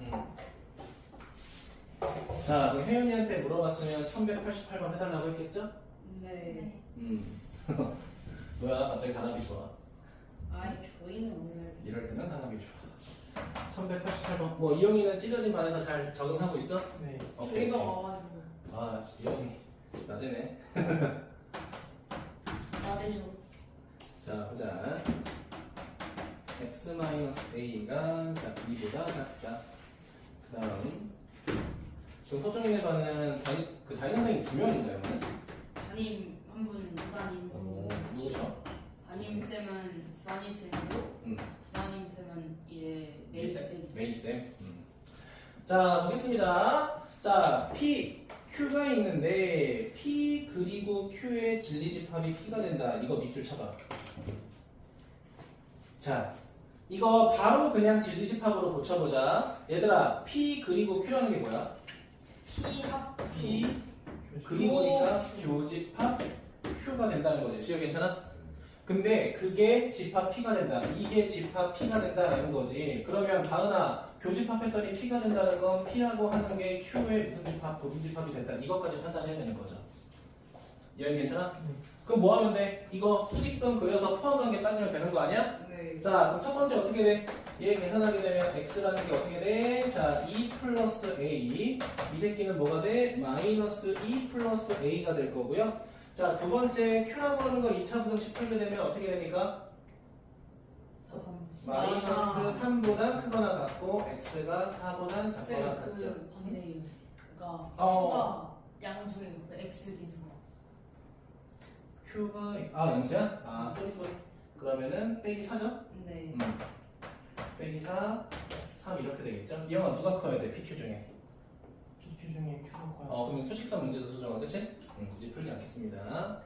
자, 그럼 혜연이한테 물어봤으면 1188번 해달라고 했겠죠? 네. 뭐야, 갑자기 단합이 좋아. 아이 저희는 원래 이럴 때는 단합이 좋아. 1188번. 뭐 이영이는 찢어진 반에서 잘 적응하고 있어? 네. 오케이. 저희가 와가지고 아, 이영이 나대네. 나대죠. 자, 보자. x-a가 2보다 작다. 그 다음 지금 소중이네 반은 담임 선생님 2명인가요? 담임 한 분, 부사님 한 분. 누구죠? 담임 쌤은 수아님 쌤이고 수아님 쌤은 이제 메이 쌤. 메이쌤. 자, 보겠습니다. 자, P, Q가 있는데 P 그리고 Q의 진리집합이 P가 된다. 이거 밑줄 쳐봐. 자, 이거 바로 그냥 진리집합으로 고쳐보자. 얘들아, P 그리고 Q라는 게 뭐야? P합 P 그리고니까 교집합 Q가 된다는 거지. 지효 괜찮아? 근데 그게 집합 P가 된다. 이게 집합 P가 된다라는 거지. 그러면 다은아, 교집합했더니 P가 된다는 건 P라고 하는 게 Q의 무슨 집합, 부분집합이 된다. 이것까지 판단해야 되는 거죠. 이해는 괜찮아? 그럼 뭐 하면 돼? 이거 수직선 그려서 포함관계 따지면 되는 거 아니야? 네. 자, 그럼 첫 번째 어떻게 돼? 얘 계산하게 되면 x라는 게 어떻게 돼? 자, 2 플러스 a. 이 새끼는 뭐가 돼? 마이너스 2 플러스 a가 될 거고요. 자, 두 번째 q라고 하는 거 2차 부등식 풀게 되면 어떻게 됩니까? 마이너스 3보다 크거나 같고 x가 4보다 작거나 같죠. 그 반대예요. 그러니까 어. 수가 양수예요. 그 x 기수가. q가 양수야? 아, 쏘리. 그러면은 빼기 4죠? 네. 빼기 4, 3 이렇게 되겠죠? 이 형아 누가 커야 돼? PQ 중에. PQ 중에 Q가 커요. 그러면 수직선 문제도 수정하 그치? 굳이 풀지 않겠습니다.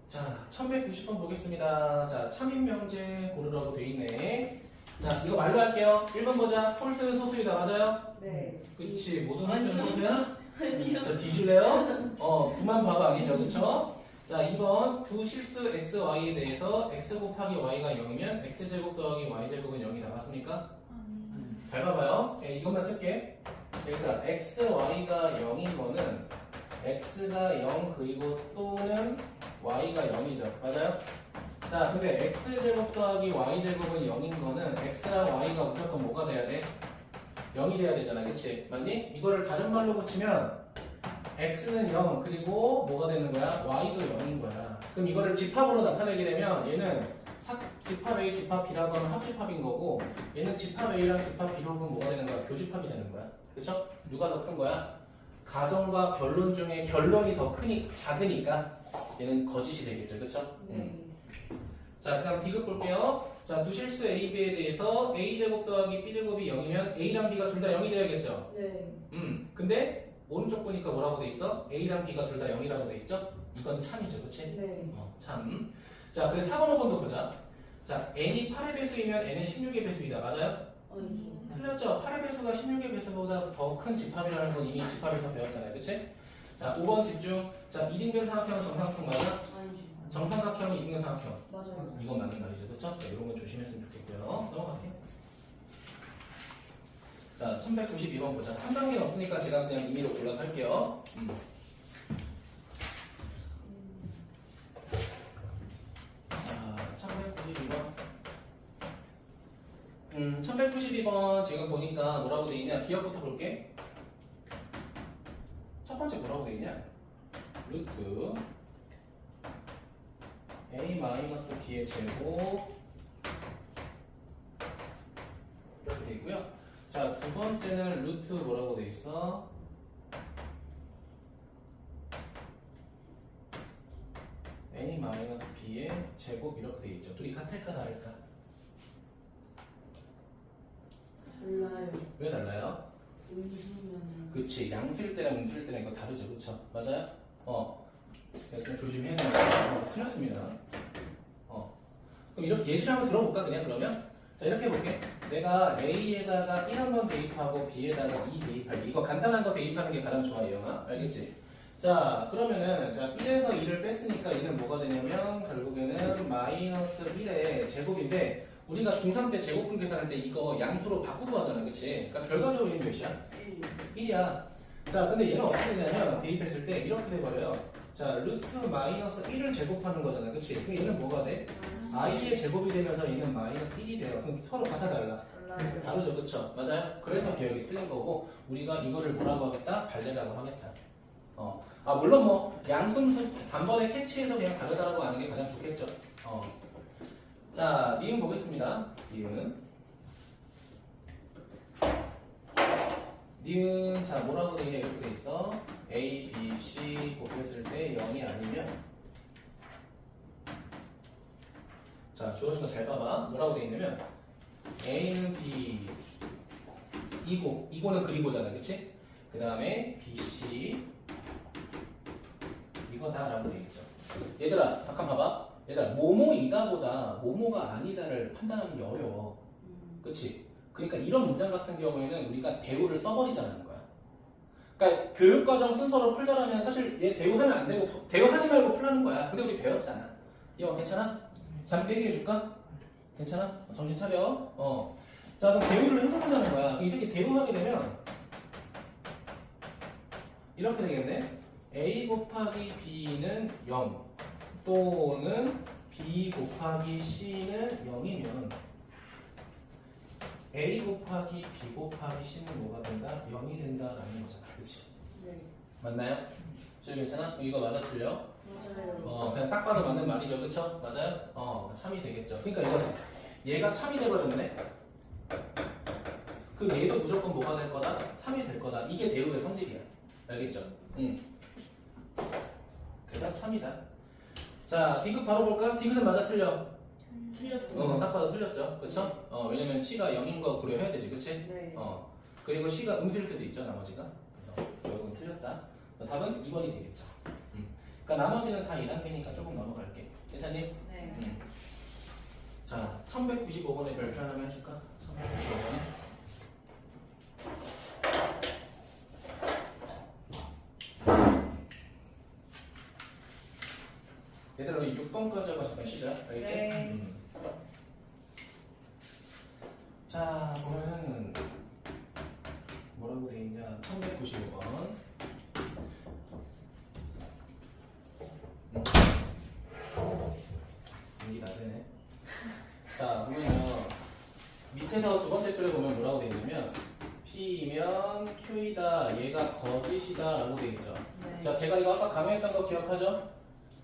자, 1190번 보겠습니다. 자, 참인명제 고르라고 돼 있네. 자, 이거 말로 할게요. 1번 보자. 홀수는 소수이다. 맞아요? 네. 그치. 모든 홀수는 아니요. 소수야? 아니요. 자, 뒤질래요? 9만 봐도 아니죠. 그쵸? 자, 2번 두 실수 x, y에 대해서 x 곱하기 y가 0이면 x제곱 더하기 y제곱은 0이 나왔습니까? 잘 봐봐요. 이것만 쓸게. 그러니까 x, y가 0인 거는 x가 0 그리고 또는 y가 0이죠. 맞아요? 자, 근데 x제곱 더하기 y제곱은 0인 거는 x랑 y가 무조건 뭐가 돼야 돼? 0이 돼야 되잖아. 그치? 맞니? 이거를 다른 말로 고치면 x는 0 그리고 뭐가 되는 거야? y도 0인 거야. 그럼 이거를 집합으로 나타내게 되면 얘는 집합 A, 집합 B라고 하면 합집합인 거고 얘는 집합 A랑 집합 B로 보면 뭐가 되는 거야? 교집합이 되는 거야. 그쵸? 누가 더 큰 거야? 가정과 결론 중에 결론이 더 작으니까 얘는 거짓이 되겠죠. 그쵸? 네. 자, 그 다음 D급 볼게요. 자, 두 실수 A, B에 대해서 A제곱 더하기 B제곱이 0이면 A랑 B가 둘 다 0이 돼야겠죠? 네. 근데 오른쪽 보니까 뭐라고 돼 있어? A랑 B가 둘 다 0이라고 돼 있죠? 이건 참이죠, 그치? 네. 참. 자, 그래서 4번, 5번도 보자. 자, n이 8의 배수이면 n은 16의 배수이다. 맞아요? 아니죠. 틀렸죠? 8의 배수가 16의 배수보다 더 큰 집합이라는 건 이미 집합에서 배웠잖아요, 그치? 자, 5번 집중. 자, 이등변 삼각형은 정삼각형 맞아? 아니죠. 정삼각형은 이등변 삼각형. 맞아요. 이건 맞는 말이죠, 그쵸? 자, 이런 거 조심했으면 좋겠고요. 넘어갈게요. 자, 1192번 보자. 3단계는 없으니까 제가 그냥 임의로 골라서 할게요. 자, 1192번. 1192번 지금 보니까 뭐라고 돼 있냐? 기억부터 볼게. 첫 번째 뭐라고 돼 있냐? 루트 a-b의 제곱 이렇게 돼 있고요. 자, 두 번째는 루트 뭐라고 돼 있어? a-b의 제곱 이렇게 돼 있죠. 둘이 같을까 다를까? 달라요. 왜 달라요? 음수면. 그치, 양수일 때랑 음수일 때랑 이거 다르죠, 그쵸? 맞아요? 좀 조심해야 돼요. 틀렸습니다. 그럼 그럼 이렇게 예시를 한번 들어볼까 그냥 그러면? 자 이렇게 해볼게. 내가 A에다가 1 한번 대입하고 B에다가 2 대입할게. 이거 간단한 거 대입하는 게 가장 좋아 이영아. 알겠지? 자 그러면은 자 1에서 2를 뺐으니까 2는 뭐가 되냐면 결국에는 마이너스 1의 제곱인데 우리가 중3 때 제곱분 계산할 때 이거 양수로 바꾸고 하잖아 그치? 그러니까 결과적으로 얘는 몇이야? 1이야. 자 근데 얘는 어떻게 되냐면 대입했을 때 이렇게 돼버려요. 자 루트 마이너스 1을 제곱하는 거잖아 그치? 그럼 얘는 뭐가 돼? i의 제곱이 되면서 얘는 마이너스 1이 돼요. 그럼 서로 같아 달라? 다르죠 그쵸? 맞아요? 그래서 기억이 틀린 거고 우리가 이거를 뭐라고 하겠다? 발레라고 하겠다. 아 물론 뭐 양순수 단번에 캐치해서 그냥 다르다라고 하는 게 가장 좋겠죠. 자 니은 보겠습니다. 니은 자 뭐라고 되냐 이렇게 돼 있어. A, B, C 곱했을 때 0이 아니면 자 주어진 거 잘 봐봐. 뭐라고 돼 있냐면 A는 B 이거는 그리고잖아 그치? 그 다음에 B, C 이거다 라고 돼 있죠. 얘들아 잠깐 봐봐. 얘들아 뭐뭐이다보다 뭐뭐가 아니다를 판단하는 게 어려워. 그치? 그러니까 이런 문장 같은 경우에는 우리가 대우를 써버리자는 거야. 그러니까 교육과정 순서로 풀자라면 사실 얘 대우하면 안 되고 대우하지 말고 풀라는 거야. 근데 우리 배웠잖아. 이거 괜찮아? 잠깐 얘기해 줄까? 괜찮아? 정신 차려. 자 그럼 대우를 해석하자는 거야. 이 새끼 대우하게 되면 이렇게 되겠네. A 곱하기 B는 0 또는 B 곱하기 C는 0이면 A 곱하기 B 곱하기 C는 뭐가 된다? 0이 된다라는 거잖아. 그치? 네. 맞나요? 저 괜찮아? 이거 맞아 틀려? 맞아요. 그냥 딱 봐도 맞는 말이죠. 그쵸? 맞아요? 참이 되겠죠. 그러니까 이거지. 얘가 참이 돼버렸네? 그 얘도 무조건 뭐가 될 거다? 참이 될 거다. 이게 대우의 성질이야. 알겠죠? 그래서 참이다. 자, 디귿 바로 볼까? 디귿은 맞아 틀려? 틀렸어요. 딱 봐도 틀렸죠. 그쵸? 왜냐면 C가 0인 거 고려해야 되지. 그치? 네. 그리고 C가 음수일 때도 있죠. 나머지가. 그래서 결국은 틀렸다. 답은 2번이 되겠죠. 그러니까 나머지는 다 1단계니까 조금 넘어갈게. 괜찮니? 네. 자, 1195번에 별표 하나만 해줄까? 1195번에. 얘들아, 우리 6번까지 하고 잠깐 쉬자. 알겠지? 네. 자, 보면은 뭐라고 돼 있냐? 1195번. 연기 나대네. 자, 보면요. 밑에서 두 번째 줄에 보면 뭐라고 돼 있냐면 P이면 Q이다. 얘가 거짓이다. 라고 돼 있죠. 네. 자, 제가 이거 아까 강의했던 거 기억하죠?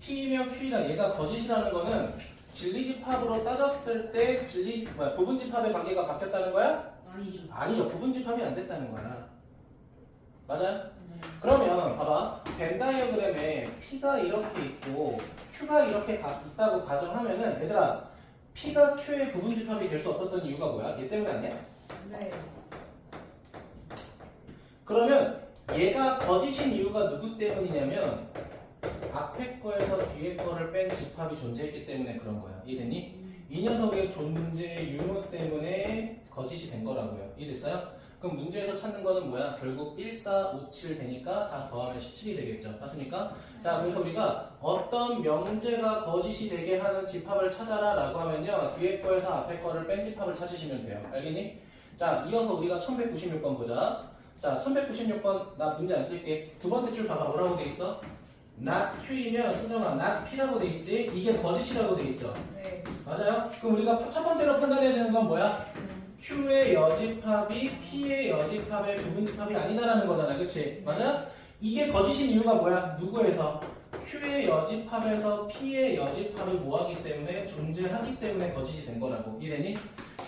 P이면 Q이다. 얘가 거짓이라는 거는 진리집합으로 따졌을 때 부분집합의 관계가 바뀌었다는 거야? 아니죠. 아니죠. 부분집합이 안 됐다는 거야. 맞아요? 네. 그러면 봐봐. 벤 다이어그램에 P가 이렇게 있고 Q가 이렇게 있다고 가정하면은 얘들아 P가 Q의 부분집합이 될 수 없었던 이유가 뭐야? 얘 때문에 아니야? 네. 그러면 얘가 거짓인 이유가 누구 때문이냐면 앞에 거에서 뒤에 거를 뺀 집합이 존재했기 때문에 그런 거야. 이해됐니? 이 녀석의 존재 유무 때문에 거짓이 된 거라고요. 이해됐어요? 그럼 문제에서 찾는 거는 뭐야? 결국 1, 4, 5, 7 되니까 다 더하면 17이 되겠죠. 맞습니까? 자, 그래서 우리가 어떤 명제가 거짓이 되게 하는 집합을 찾아라 라고 하면요. 뒤에 거에서 앞에 거를 뺀 집합을 찾으시면 돼요. 알겠니? 자, 이어서 우리가 1196번 보자. 자, 1196번 나 문제 안 쓸게. 두 번째 줄 봐봐. 뭐라고 돼 있어? not Q이면 수정아 not P라고 돼 있지? 이게 거짓이라고 돼 있죠? 네. 맞아요? 그럼 우리가 첫 번째로 판단해야 되는 건 뭐야? Q의 여집합이 P의 여집합의 부분집합이 아니다라는 거잖아. 그치? 맞아? 이게 거짓인 이유가 뭐야? 누구에서? Q의 여집합에서 P의 여집합이 뭐하기 때문에 존재하기 때문에 거짓이 된 거라고. 이해되니?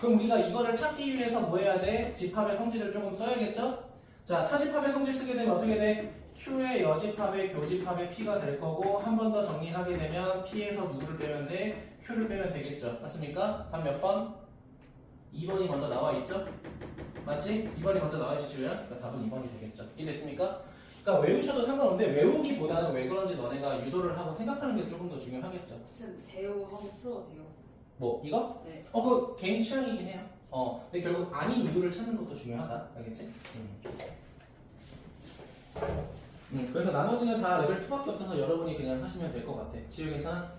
그럼 우리가 이거를 찾기 위해서 뭐 해야 돼? 집합의 성질을 조금 써야겠죠? 자, 차집합의 성질 쓰게 되면 어떻게 돼? Q의 여집합의 교집합의 P가 될 거고 한 번 더 정리하게 되면 P에서 누구를 빼면 돼? Q를 빼면 되겠죠. 맞습니까? 답 몇 번? 2번이 먼저 나와 있죠? 맞지? 2번이 먼저 나와 있지, 지우야? 그러니까 답은 2번이 되겠죠. 이해됐습니까? 그러니까 외우셔도 상관없는데 외우기보다는 왜 그런지 너네가 유도를 하고 생각하는 게 조금 더 중요하겠죠. 쌤 대우하고 풀어도 돼요? 뭐 이거? 네. 그 개인 취향이긴 해요. 근데 결국 아닌 이유를 찾는 것도 중요하다. 알겠지? 그래서 나머지는 다 레벨 2밖에 없어서 여러분이 그냥 하시면 될 것 같아. 지우 괜찮아?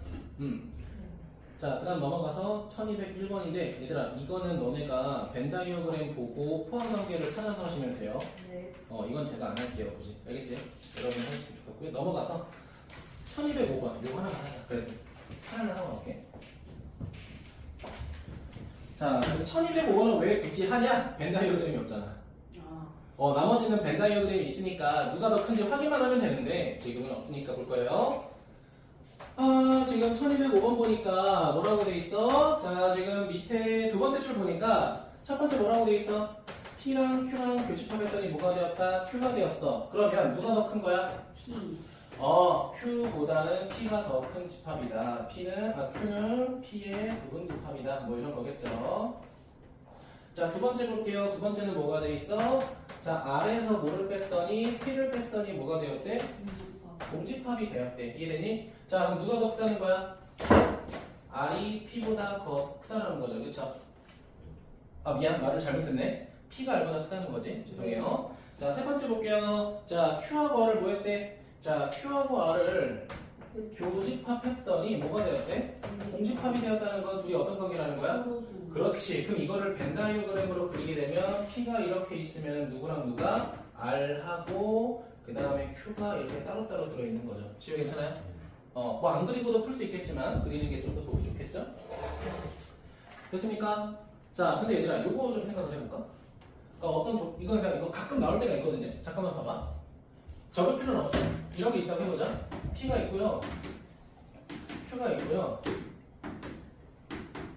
자, 그 다음 넘어가서 1201번인데 얘들아 이거는 너네가 벤 다이어그램 보고 포함 관계를 찾아서 하시면 돼요. 네. 이건 제가 안 할게요 굳이. 알겠지? 여러분 하셨으면 좋겠고요. 넘어가서 1205번 요거 하나만 하자. 그래 하나만 하고 갈게. 자, 1205번은 왜 굳이 하냐? 벤 다이어그램이 없잖아. 나머지는 벤 다이어그램이 있으니까 누가 더 큰지 확인만 하면 되는데 지금은 없으니까 볼 거예요. 지금 1205번 보니까 뭐라고 돼 있어? 자, 지금 밑에 두 번째 줄 보니까 첫 번째 뭐라고 돼 있어? P랑 Q랑 교집합했더니 뭐가 되었다? Q가 되었어. 그러면 누가 더 큰 거야? P. Q보다는 P가 더 큰 집합이다. Q는 P의 부분 집합이다. 뭐 이런 거겠죠. 자, 두 번째 볼게요. 두 번째는 뭐가 돼 있어? 자, R에서 뭐를 뺐더니 P를 뺐더니 뭐가 되었대? 공집합이 되었대. 이해됐니? 자, 그럼 누가 더 크다는 거야? R이 P보다 더 크다는 거죠. 그쵸? 미안. 말을 잘못했네. P가 R보다 크다는 거지. 죄송해요. 자, 세 번째 볼게요. 자, Q하고 R을 뭐 했대? 자, Q하고 R을 교집합했더니 뭐가 되었대? 공집합이 되었다는 건 둘이 어떤 관계라는 거야? 그렇지. 그럼 이거를 벤 다이어그램으로 그리게 되면 P가 이렇게 있으면 누구랑 누가? R하고 그 다음에 Q가 이렇게 따로따로 들어있는 거죠. 지우 괜찮아요? 뭐 안 그리고도 풀 수 있겠지만 그리는 게 좀 더 보기 좋겠죠? 됐습니까? 자, 근데 얘들아 요거 좀 생각을 해볼까? 그러니까 이건 그냥 이거 가끔 나올 때가 있거든요. 잠깐만 봐봐. 적을 필요는 없어. 이런 게 있다고 해보자. P가 있고요. Q가 있고요.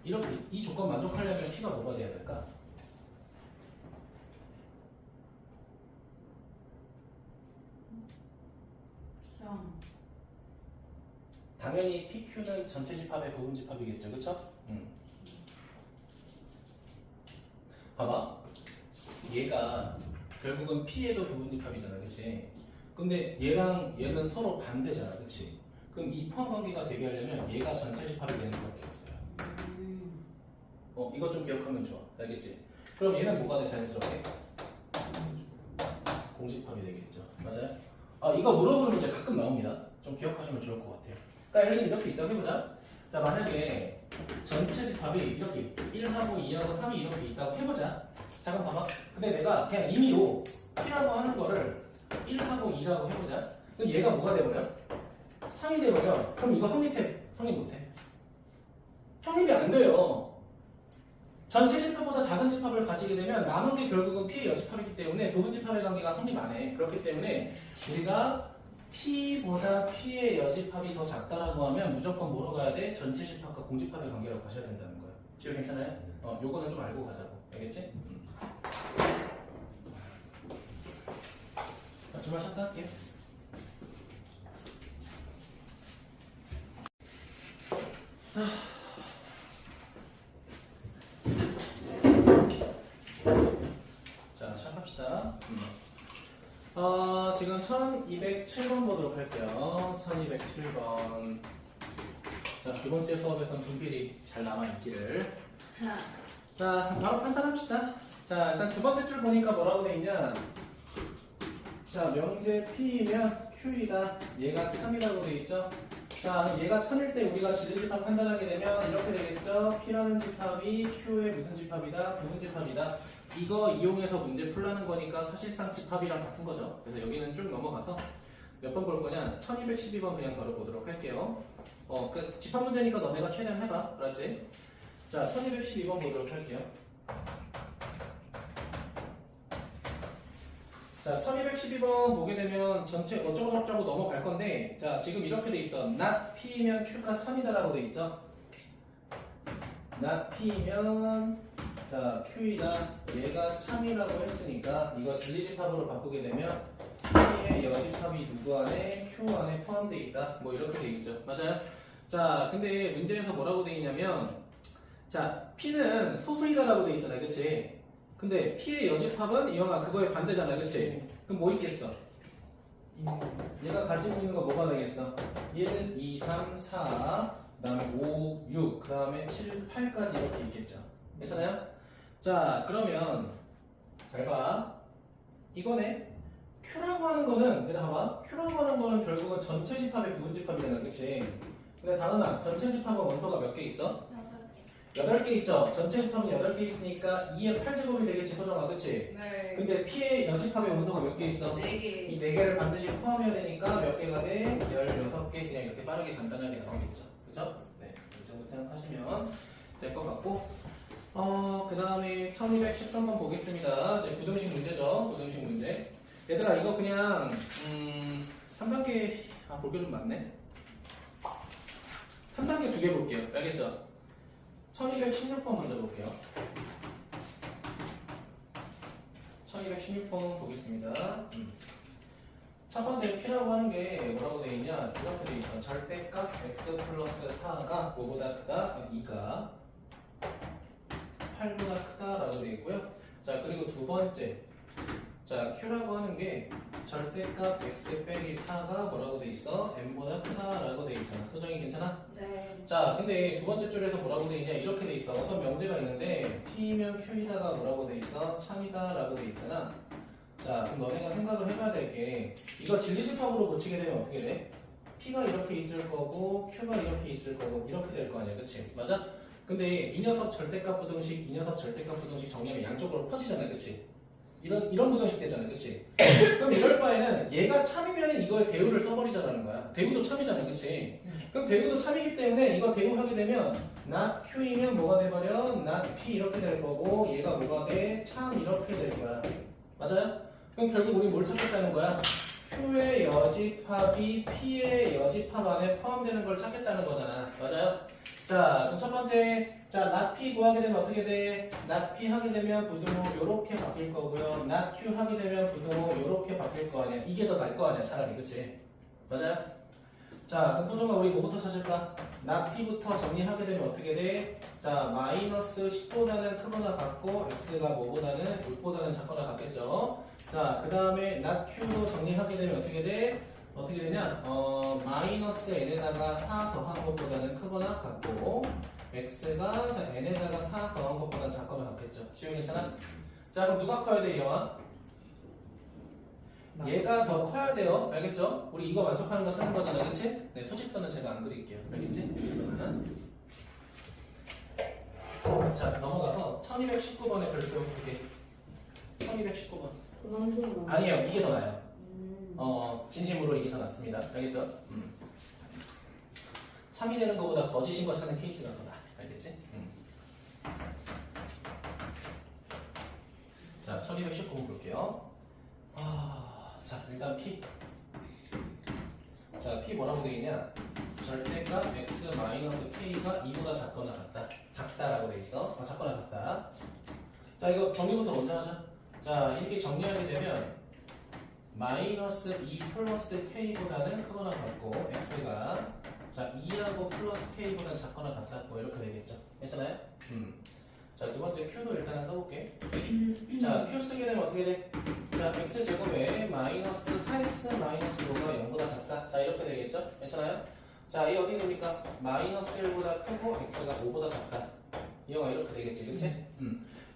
이렇게 이 조건 만족하려면 P가 뭐가 돼야 될까? 당연히 PQ는 전체 집합의 부분 집합이겠죠, 그쵸? 봐봐. 얘가 결국은 P에도 부분 집합이잖아, 그치? 근데 얘랑 얘는 서로 반대잖아, 그치? 그럼 이 포함 관계가 되게 하려면 얘가 전체 집합이 되는 수밖에 없어요. 이거 좀 기억하면 좋아. 알겠지? 그럼 얘는 뭐가 돼, 자연스럽게? 공집합이 되겠죠. 맞아요? 이거 물어보는 문제 가끔 나옵니다. 좀 기억하시면 좋을 것 같아요. 그러니까 예를 들면 이렇게 있다고 해보자. 자, 만약에 전체 집합이 이렇게 1하고 2하고 3이 이렇게 있다고 해보자. 잠깐 봐봐. 근데 내가 그냥 임의로 P라고 하는 거를 1하고 2라고 해보자. 그럼 얘가 뭐가 돼버려? 3이 돼버려. 그럼 이거 성립해? 성립 못해? 성립이 안 돼요. 전체 집합보다 작은 집합을 가지게 되면 남은 게 결국은 P의 여집합이기 때문에 부분 집합의 관계가 성립 안 해. 그렇기 때문에 우리가 P보다 P의 여집합이 더 작다라고 하면 무조건 뭐로 가야 돼? 전체 집합과 공집합의 관계로 가셔야 된다는 거야. 지금 괜찮아요? 요거는 좀 알고 가자고. 알겠지? 정말 잠깐 할게요. 자, 시작합시다. 지금 1207번 보도록 할게요. 1207번. 자, 두 번째 수업에선 분필이 잘 남아있기를. 자, 바로 판단합시다. 자, 일단 두 번째 줄 보니까 뭐라고 돼 있냐. 자, 명제 P이면 Q이다. 얘가 참이라고 돼 있죠. 자, 얘가 참일 때 우리가 진리집합 판단하게 되면 이렇게 되겠죠. P라는 집합이 Q의 무슨 집합이다? 부분 집합이다. 이거 이용해서 문제 풀라는 거니까 사실상 집합이랑 같은 거죠. 그래서 여기는 쭉 넘어가서 몇 번 볼 거냐? 1212번 그냥 바로 보도록 할게요. 그 집합 문제니까 너네가 최대한 해봐. 알았지? 자, 1212번 보도록 할게요. 자, 1212번 보게 되면 전체 어쩌고저쩌고 넘어갈 건데, 자, 지금 이렇게 돼 있어. not P이면 Q가 참이다라고 돼 있죠. not P이면 자, Q이다. 얘가 참이라고 했으니까 이거 진리집합으로 바꾸게 되면 P의 여집합이 누구 안에? Q 안에 포함되어 있다. 뭐 이렇게 돼 있죠. 맞아요? 자, 근데 문제에서 뭐라고 돼 있냐면, 자, P는 소수이다라고 돼 있잖아요. 그치? 근데 P의 여집합은 이영아 그거의 반대잖아요. 그치? 그럼 뭐 있겠어? 얘가 가지고 있는 거 뭐가 되겠어? 1, 2, 3, 4 그 다음에 5, 6, 그 다음에 7, 8까지 이렇게 있겠죠. 괜찮아요? 자, 그러면 잘 봐. 이거네. Q라고 하는 거는 이제 봐봐. Q라고 하는 거는 결국은 전체 집합의 부분 집합이잖아, 그치? 근데 다은아, 전체 집합은 원소가 몇 개 있어? 8개 있죠? 전체 집합은 8개 있으니까 2의 8제곱이 되겠지, 소정아, 그치? 네. 근데 P의 여집합의 원소가 몇 개 있어? 4개. 이 4개를 반드시 포함해야 되니까 몇 개가 돼? 16개. 그냥 이렇게 빠르게 간단하게 나오겠죠. 그죠? 네. 이 정도 생각하시면 될 것 같고. 그 다음에 1213번 보겠습니다. 이제 부등식 문제죠. 부등식 문제. 얘들아, 이거 그냥, 3단계, 볼 게 좀 많네. 3단계 2개 볼게요. 알겠죠? 1216번 먼저 볼게요. 1216번 보겠습니다. 첫 번째 P라고 하는 게 뭐라고 되어 있냐? 이렇게 되어 있어. 절대값 x 플러스 4가 5보다 크다, 2가 8보다 크다라고 되어 있고요. 자, 그리고 두 번째. 자, Q라고 하는 게 절대값 x 빼기 4가 뭐라고 되어 있어? n보다 크다라고 되어 있잖아. 소정이 괜찮아? 네. 자, 근데 두 번째 줄에서 뭐라고 돼 있냐? 이렇게 돼 있어. 어떤 명제가 있는데 P면 Q이다가 뭐라고 돼 있어? 참이다라고 돼 있잖아. 자, 그럼 너네가 생각을 해봐야 될 게 이거 진리집합으로 고치게 되면 어떻게 돼? P가 이렇게 있을 거고 Q가 이렇게 있을 거고 이렇게 될 거 아니야, 그치? 맞아? 근데 이 녀석 절대값 부등식, 이 녀석 절대값 부등식 정리하면 양쪽으로 퍼지잖아, 그치? 이런 부등식 되잖아, 그치? 그럼 이럴 바에는 얘가 참이면 이거에 대우를 써버리자라는 거야. 대우도 참이잖아, 그치? 그럼 대우도 참이기 때문에 이거 대우하게 되면 not Q이면 뭐가 돼버려? not P 이렇게 될 거고 얘가 뭐가 돼? 참 이렇게 될 거야. 맞아요? 그럼 결국 우리 뭘 찾겠다는 거야? Q의 여집합이 P의 여집합 안에 포함되는 걸 찾겠다는 거잖아. 맞아요? 자, 그럼 첫 번째, 자, not P 구하게 되면 어떻게 돼? not P 하게 되면 부등호 요렇게 바뀔 거고요. not Q 하게 되면 부등호 요렇게 바뀔 거 아니야. 이게 더 나을 거 아니야, 차라리. 그치? 맞아요? 자, 그럼 소정아 우리 뭐부터 찾을까? not P부터 정리하게 되면 어떻게 돼? 자, 마이너스 10보다는 크거나 같고 x가 뭐보다는 6보다는 작거나 같겠죠? 자, 그 다음에 not Q도 정리하게 되면 어떻게 돼? 어떻게 되냐? 마이너스 n에다가 4 더한 것보다는 크거나 같고 x가 자, n에다가 4 더한 것보다는 작거나 같겠죠? 지금 괜찮아? 자, 그럼 누가 커야 돼, 이영아? 얘가 더 커야 돼요. 알겠죠? 우리 이거 만족하는 거 찾는 거잖아, 그치? 네, 소집선은 제가 안 그릴게요. 알겠지? 그러면은 자, 넘어가서 1219번에 별표 볼게. 1219번. 그만큼. 아니에요, 이게 더 나아요. 진심으로 이게 더 낫습니다. 알겠죠? 참이 되는 것보다 거짓인 거 찾는 케이스가 더 나아. 알겠지? 자, 1219번 볼게요. 자, 일단 P. 자, P 뭐라고 되어 있냐? 절대값 x 마이너스 k가 2보다 작거나 같다. 작다라고 되어 있어. 작거나 같다. 자, 이거 정리부터 먼저 하자. 자, 이렇게 정리하게 되면 마이너스 2 플러스 k보다는 크거나 같고 x가 자 2하고 플러스 k보다는 작거나 같다. 뭐 이렇게 되겠죠. 괜찮아요? 자, 두 번째 q도 일단 써볼게. 자, q 쓰게 되면 어떻게 돼? 자, x제곱에 마이너스 4x 마이너스 5가 0보다 작다. 자, 이렇게 되겠죠? 괜찮아요? 자, 이 어떻게 됩니까? 마이너스 1보다 크고 x가 5보다 작다. 이 영화 이렇게 되겠지, 그치?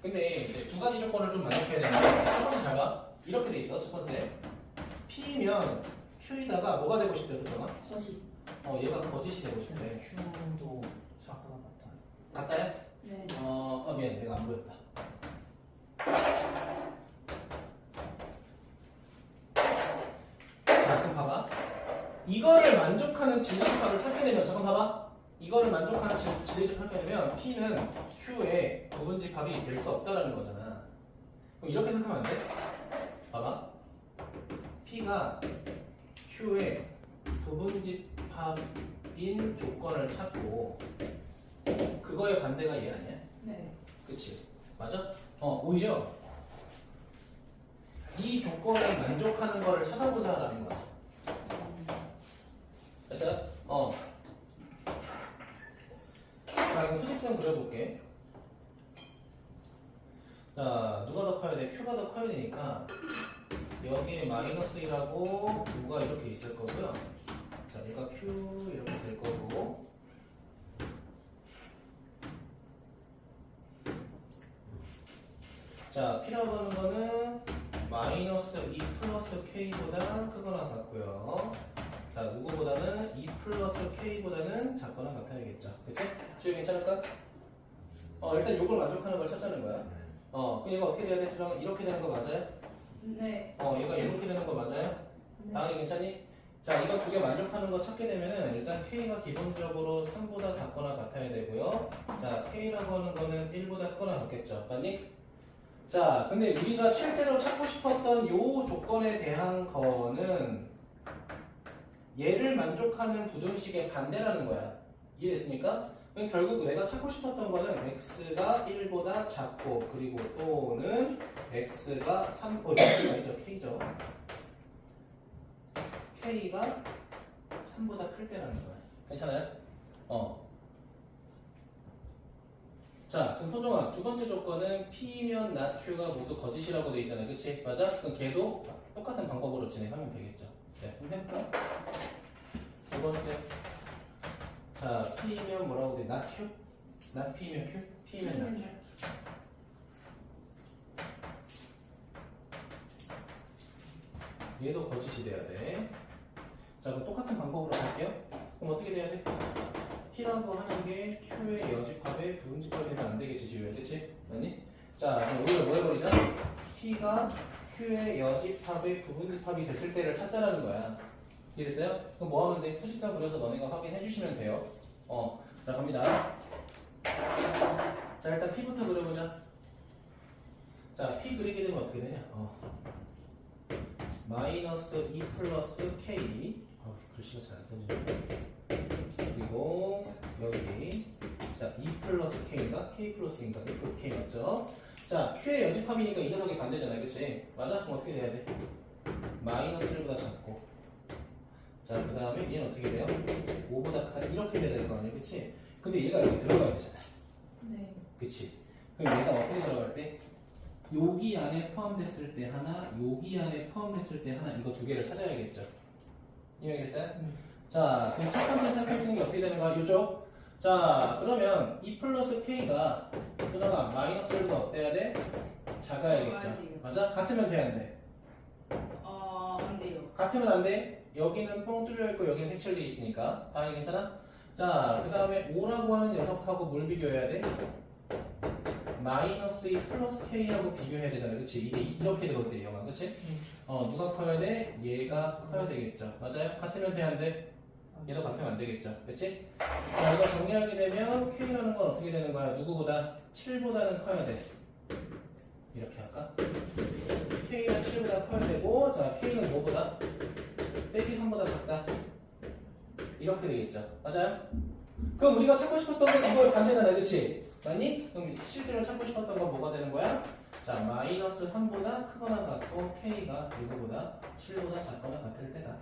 근데 이제 두 가지 조건을 좀 만족해야 되는데 첫 번째 잘 봐. 이렇게 돼 있어, 첫 번째. P면 Q이다가 뭐가 되고 싶대, 소정아? 거짓. 얘가 거짓이 되고 싶대. Q도 작거나 같아. 네. 같아요? 미안, 내가 안 보였다. 자, 그럼 봐봐. 이거를 만족하는 진리집합을 찾게 되면, 잠깐 봐봐. 이거를 만족하는 진리집합을 찾게 되면 P는 Q의 부분집합이 될 수 없다라는 거잖아. 그럼 이렇게 생각하면 안 돼? 봐봐. P가 Q의 부분집합인 조건을 찾고 그거의 반대가 얘 아니야? 네. 그치? 맞아? 오히려 이 조건을 만족하는 거를 찾아보자라는 거야. 됐어요? 자, 그럼 수직선 그려볼게. 자, 누가 더 커야 돼? Q가 더 커야 되니까 여기에 마이너스 1하고 9가 이렇게 있을 거고요. 자, 얘가 Q 이렇게 될 거고 자, P라고 하는 거는 마이너스 2 플러스 K보다 크거나 같고요. 자, 누구보다는 2 플러스 K보다는 작거나 같아야겠죠. 그치? 지금 괜찮을까? 일단 요걸 만족하는 걸 찾자는 거야. 그럼 얘가 어떻게 돼야 돼? 수정 이렇게 되는 거 맞아요? 네. 얘가 이렇게 되는 거 맞아요? 당연히 괜찮니? 자, 이거 두 개 만족하는 거 찾게 되면은 일단 K가 기본적으로 3보다 작거나 같아야 되고요. 자, K라고 하는 거는 1보다 크거나 같겠죠. 맞니? 자, 근데 우리가 실제로 찾고 싶었던 요 조건에 대한 거는 얘를 만족하는 부등식의 반대라는 거야. 이해됐습니까? 그럼 결국 내가 찾고 싶었던 거는 x가 1보다 작고 그리고 또는 x가 3, x가 아니죠. k죠. k가 3보다 클 때라는 거야. 괜찮아요? 자, 그럼 소정아, 두 번째 조건은 P면 not Q가 모두 거짓이라고 돼 있잖아요. 그치? 맞아? 그럼 걔도 똑같은 방법으로 진행하면 되겠죠. 네, 그럼 해볼까? 두 번째. 자, P면 뭐라고 돼? not Q? not P면 Q? P면 not Q. 얘도 거짓이 돼야 돼. 자, 그럼 똑같은 방법으로 갈게요. 그럼 어떻게 돼야 돼? P라고 하는 게 Q의 여집합에 부분집합이 되면 안 되겠지, 지금. 그치? 아니? 자, 그럼 우리가 뭐 해버리자? P가 Q의 여집합에 부분집합이 됐을 때를 찾자라는 거야. 이해됐어요? 그럼 뭐 하면 돼? 수식상 그려서 너네가 확인해 주시면 돼요. 자, 갑니다. 자, 일단 P부터 그려보자. 자, P 그리게 되면 어떻게 되냐? 마이너스 2 플러스 K. 글씨가 잘 안 써지네. 그리고 여기 자 2 플러스 K인가? K 플러스인가? 2 플러스 K 맞죠? 자, Q의 여집합이니까 이 녀석이 반대잖아요. 그치? 맞아? 그럼 어떻게 돼야 돼? 마이너스 1보다 작고 자, 그 다음에 얘는 어떻게 돼요? 5보다 크다 이렇게 돼야 될 거 아니야. 그치? 근데 얘가 여기 들어가야 되잖아. 네. 그치? 그럼 얘가 어떻게 들어갈 때? 여기 안에 포함됐을 때 하나, 여기 안에 포함됐을 때 하나 이거 두 개를 찾아야겠죠. 이해하겠어요? 자, 그럼 첫 번째 생각해주는 게 어떻게 되는 거야? 요쪽. 자, 그러면 2 플러스 K가 소정아 마이너스 1보다 어때야 돼? 작아야겠죠. 맞아? 같으면 돼, 안 돼? 안 돼요. 같으면 안 돼? 여기는 뻥 뚫려있고 여기는 색칠돼 있으니까. 당연히 괜찮아? 자, 그 다음에 5라고 하는 녀석하고 뭘 비교해야 돼? 마이너스 2 플러스 K하고 비교해야 되잖아. 그치? 이게 이렇게 들어올 때 영화. 그치? 누가 커야 돼? 얘가 커야 되겠죠. 맞아요? 같으면 돼, 안 돼? 얘도 같으면 안 되겠죠. 그치? 자, 이거 정리하게 되면 K라는 건 어떻게 되는 거야? 누구보다? 7보다는 커야 돼. 이렇게 할까? K가 7보다 커야 되고, 자, K는 뭐보다? 빼기 3보다 작다. 이렇게 되겠죠. 맞아요? 그럼 우리가 찾고 싶었던 건 이거의 반대잖아. 그치? 맞니? 그럼 실제로 찾고 싶었던 건 뭐가 되는 거야? 자, 마이너스 3보다 크거나 같고 K가 이거보다 7보다 작거나 같을 때다.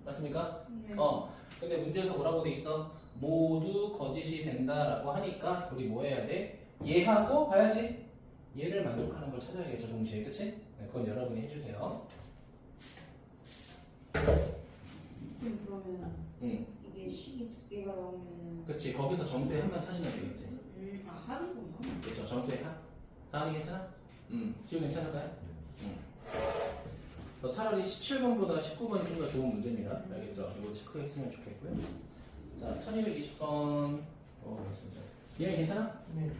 맞습니까? 네. 근데 문제에서 뭐라고 돼 있어? 모두 거짓이 된다라고 하니까 우리 뭐 해야 돼? 얘하고 봐야지. 얘를 만족하는 걸 찾아야겠죠, 동시에. 그치? 네, 그건 여러분이 해주세요. 선생님 그러면 이게 식이 두 개가 나오면은 그치, 거기서 점수에 한만 찾으면 되겠지. 합이구나. 그쵸, 점수에 한. 다은이 괜찮아? 지금 괜찮을까요? 차라리 17번보다 19번이 좀 더 좋은 문제입니다. 알겠죠? 이거 체크했으면 좋겠고요. 자, 1220번 보겠습니다. 얘 괜찮아? 네.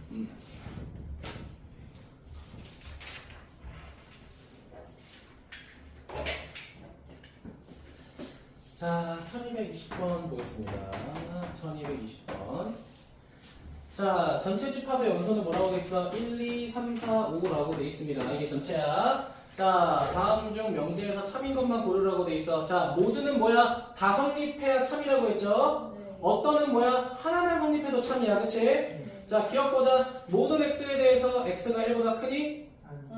자, 1220번 보겠습니다. 1220번. 자, 전체 집합의 원소는 뭐라고 돼 있어? 1, 2, 3, 4, 5라고 돼 있습니다. 이게 전체야. 자, 다음 중 명제에서 참인 것만 고르라고 돼 있어. 자, 모두는 뭐야? 다 성립해야 참이라고 했죠? 네. 어떤은 뭐야? 하나만 성립해도 참이야. 그치? 네. 자, 기억 보자. 모든 x에 대해서 x가 1보다 크니?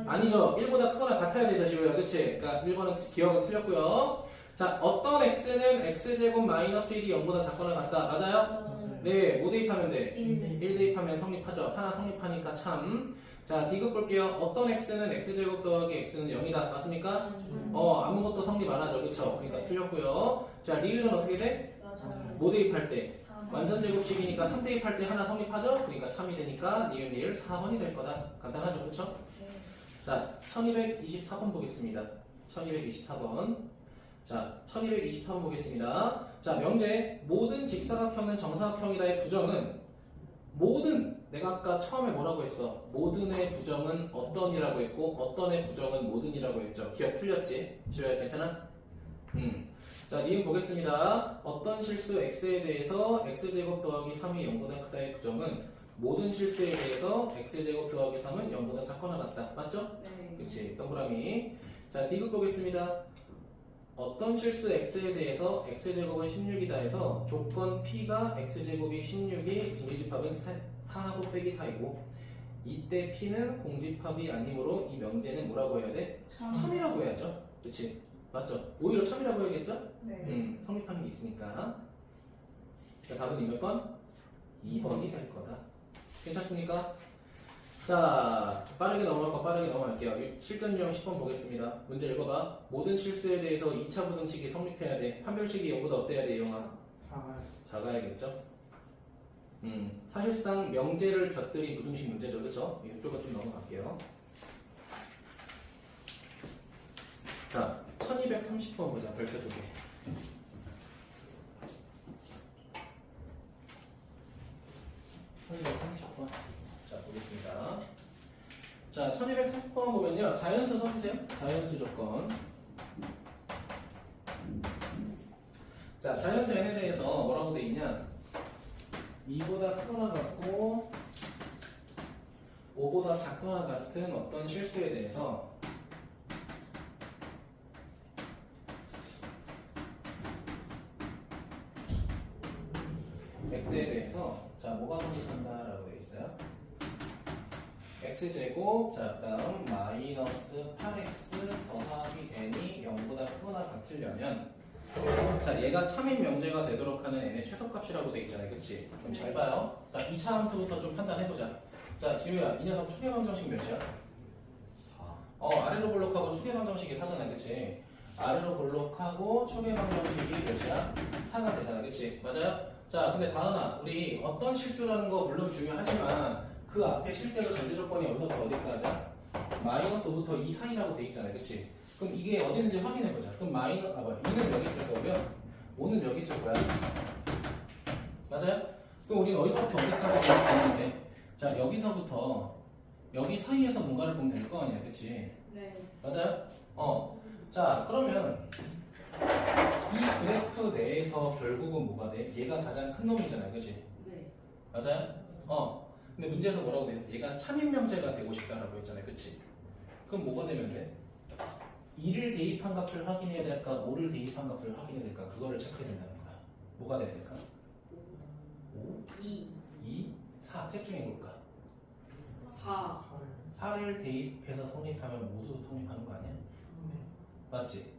아니죠. 1보다 크거나 같아야 되죠, 지우야. 그치? 그러니까 1번은 기억은 틀렸고요. 자, 어떤 x는 x제곱 마이너스 1이 0보다 작거나 같다. 맞아요? 맞아요. 네, 뭐 대입하면 돼? 1. 1 대입하면 성립하죠. 하나 성립하니까 참. 자, D급 볼게요. 어떤 x는 x제곱 더하기 x는 0이다. 맞습니까? 아무것도 성립 안 하죠. 그쵸? 그러니까 틀렸고요. 자, 리을은 어떻게 돼? 맞아요. 뭐 대입할 때? 3. 완전 제곱식이니까 3 대입할 때 하나 성립하죠? 그러니까 참이 되니까 니은 리을 4번이 될 거다. 간단하죠, 그렇죠? 자, 1224번 보겠습니다. 1224번. 자, 1224번 보겠습니다. 자, 명제 모든 직사각형은 정사각형이다의 부정은 모든, 내가 아까 처음에 뭐라고 했어? 모든의 부정은 어떤이라고 했고 어떤의 부정은 모든이라고 했죠. 기억 틀렸지? 지효야 괜찮아? 자, 니은 보겠습니다. 어떤 실수 x에 대해서 x제곱 더하기 3이 0보다 크다의 부정은 모든 실수에 대해서 x제곱 더하기 3은 0보다 작거나 같다. 맞죠? 네. 그치, 동그라미. 자, 디귿 보겠습니다. 어떤 실수 x에 대해서 x제곱은 16이다 해서 조건 p가 x제곱이 16이 진리집합은 4하고 빼기 4이고 이때 p는 공집합이 아니므로 이 명제는 뭐라고 해야 돼? 참이라고 해야죠. 그치? 맞죠? 오히려 참이라고 해야겠죠? 네. 성립하는 게 있으니까. 자, 답은 몇 번? 2번이 될 거다. 괜찮습니까? 자, 빠르게 넘어갈게요. 실전 유형 10번 보겠습니다. 문제 읽어봐. 모든 실수에 대해서 2차 부등식이 성립해야 돼. 판별식이 0보다 어때야 돼, 영아? 작아야겠죠? 사실상 명제를 곁들인 부등식 문제죠, 그렇죠? 이쪽으로 좀 넘어갈게요. 자, 1230번 보자. 별표 두 개. 자, 보겠습니다. 자, 1230번 보면요. 자연수 써주세요. 자연수 조건. 자, 자연수 n에 대해서 뭐라고 돼 있냐? 2보다 크거나 같고 5보다 작거나 같은 어떤 실수에 대해서 x에 대해서 자, 뭐가 성립한다라고 되어 있어요? x제곱, 자, 그다음 마이너스 8x 더하기 n이 0보다 크거나 같으려면 자, 얘가 참인 명제가 되도록 하는 n의 최소값이라고 되어 있잖아요. 그치? 그럼 잘 봐요. 자, 2차 함수부터 좀 판단해보자. 자, 지우야, 이 녀석 추계방정식 몇이야? 4. 아래로 볼록하고 추계방정식이 4잖아. 그치? 아래로 볼록하고 추계방정식이 몇이야? 4가 되잖아. 그치? 맞아요? 자, 근데 다은아, 우리 어떤 실수라는 거 물론 중요하지만 그 앞에 실제로 전제 조건이 어디서부터 어디까지야? 마이너스 5부터 2 사이라고 돼 있잖아요. 그치? 그럼 이게 어디 있는지 확인해보자. 그럼 2는 여기 있을 거고요. 5는 여기 있을 거야. 맞아요? 그럼 우리는 어디서부터 어디까지 보는데 자, 여기서부터 여기 사이에서 뭔가를 보면 될 거 아니야. 그치? 네. 맞아요? 자, 그러면 이 그래프 내에서 결국은 뭐가 돼? 얘가 가장 큰 놈이잖아요. 그치? 네. 맞아요? 근데 문제에서 뭐라고 돼? 얘가 참인 명제가 되고 싶다라고 했잖아요. 그치? 그럼 뭐가 되면 돼? 2를 대입한 값을 확인해야 될까? 5를 대입한 값을 확인해야 될까? 그거를 체크해야 된다는 거야. 뭐가 돼야 될까? 5, 2, 2, 4. 셋 중에 뭘까? 4. 4를 대입해서 성립하면 모두 성립하는 거 아니야? 맞지?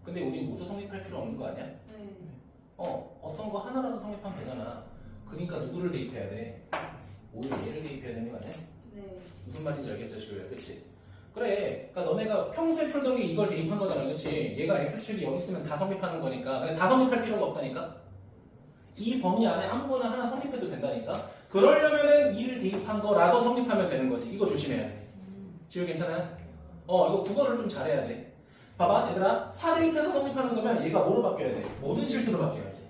근데 우리 모두 성립할 필요 없는 거 아니야? 네. 어떤 거 하나라도 성립하면 되잖아. 그러니까 누구를 대입해야 돼? 오히려 얘를 대입해야 되는 거 아니야? 네. 무슨 말인지 알겠죠, 지우야? 그치? 그래. 그러니까 너네가 평소에 풀던 게 이걸 대입한 거잖아. 그치? 얘가 x축이 여기 있으면 다 성립하는 거니까. 근데 다 성립할 필요가 없다니까? 이 범위 안에 아무거나 하나 성립해도 된다니까? 그러려면은 2를 대입한 거라도 성립하면 되는 거지. 이거 조심해야 돼. 지우 괜찮아요? 이거 국어를 좀 잘해야 돼. 봐봐, 얘들아. 4 대입해서 성립하는 거면 얘가 뭐로 바뀌어야 돼? 모든 실수로 바뀌어야지.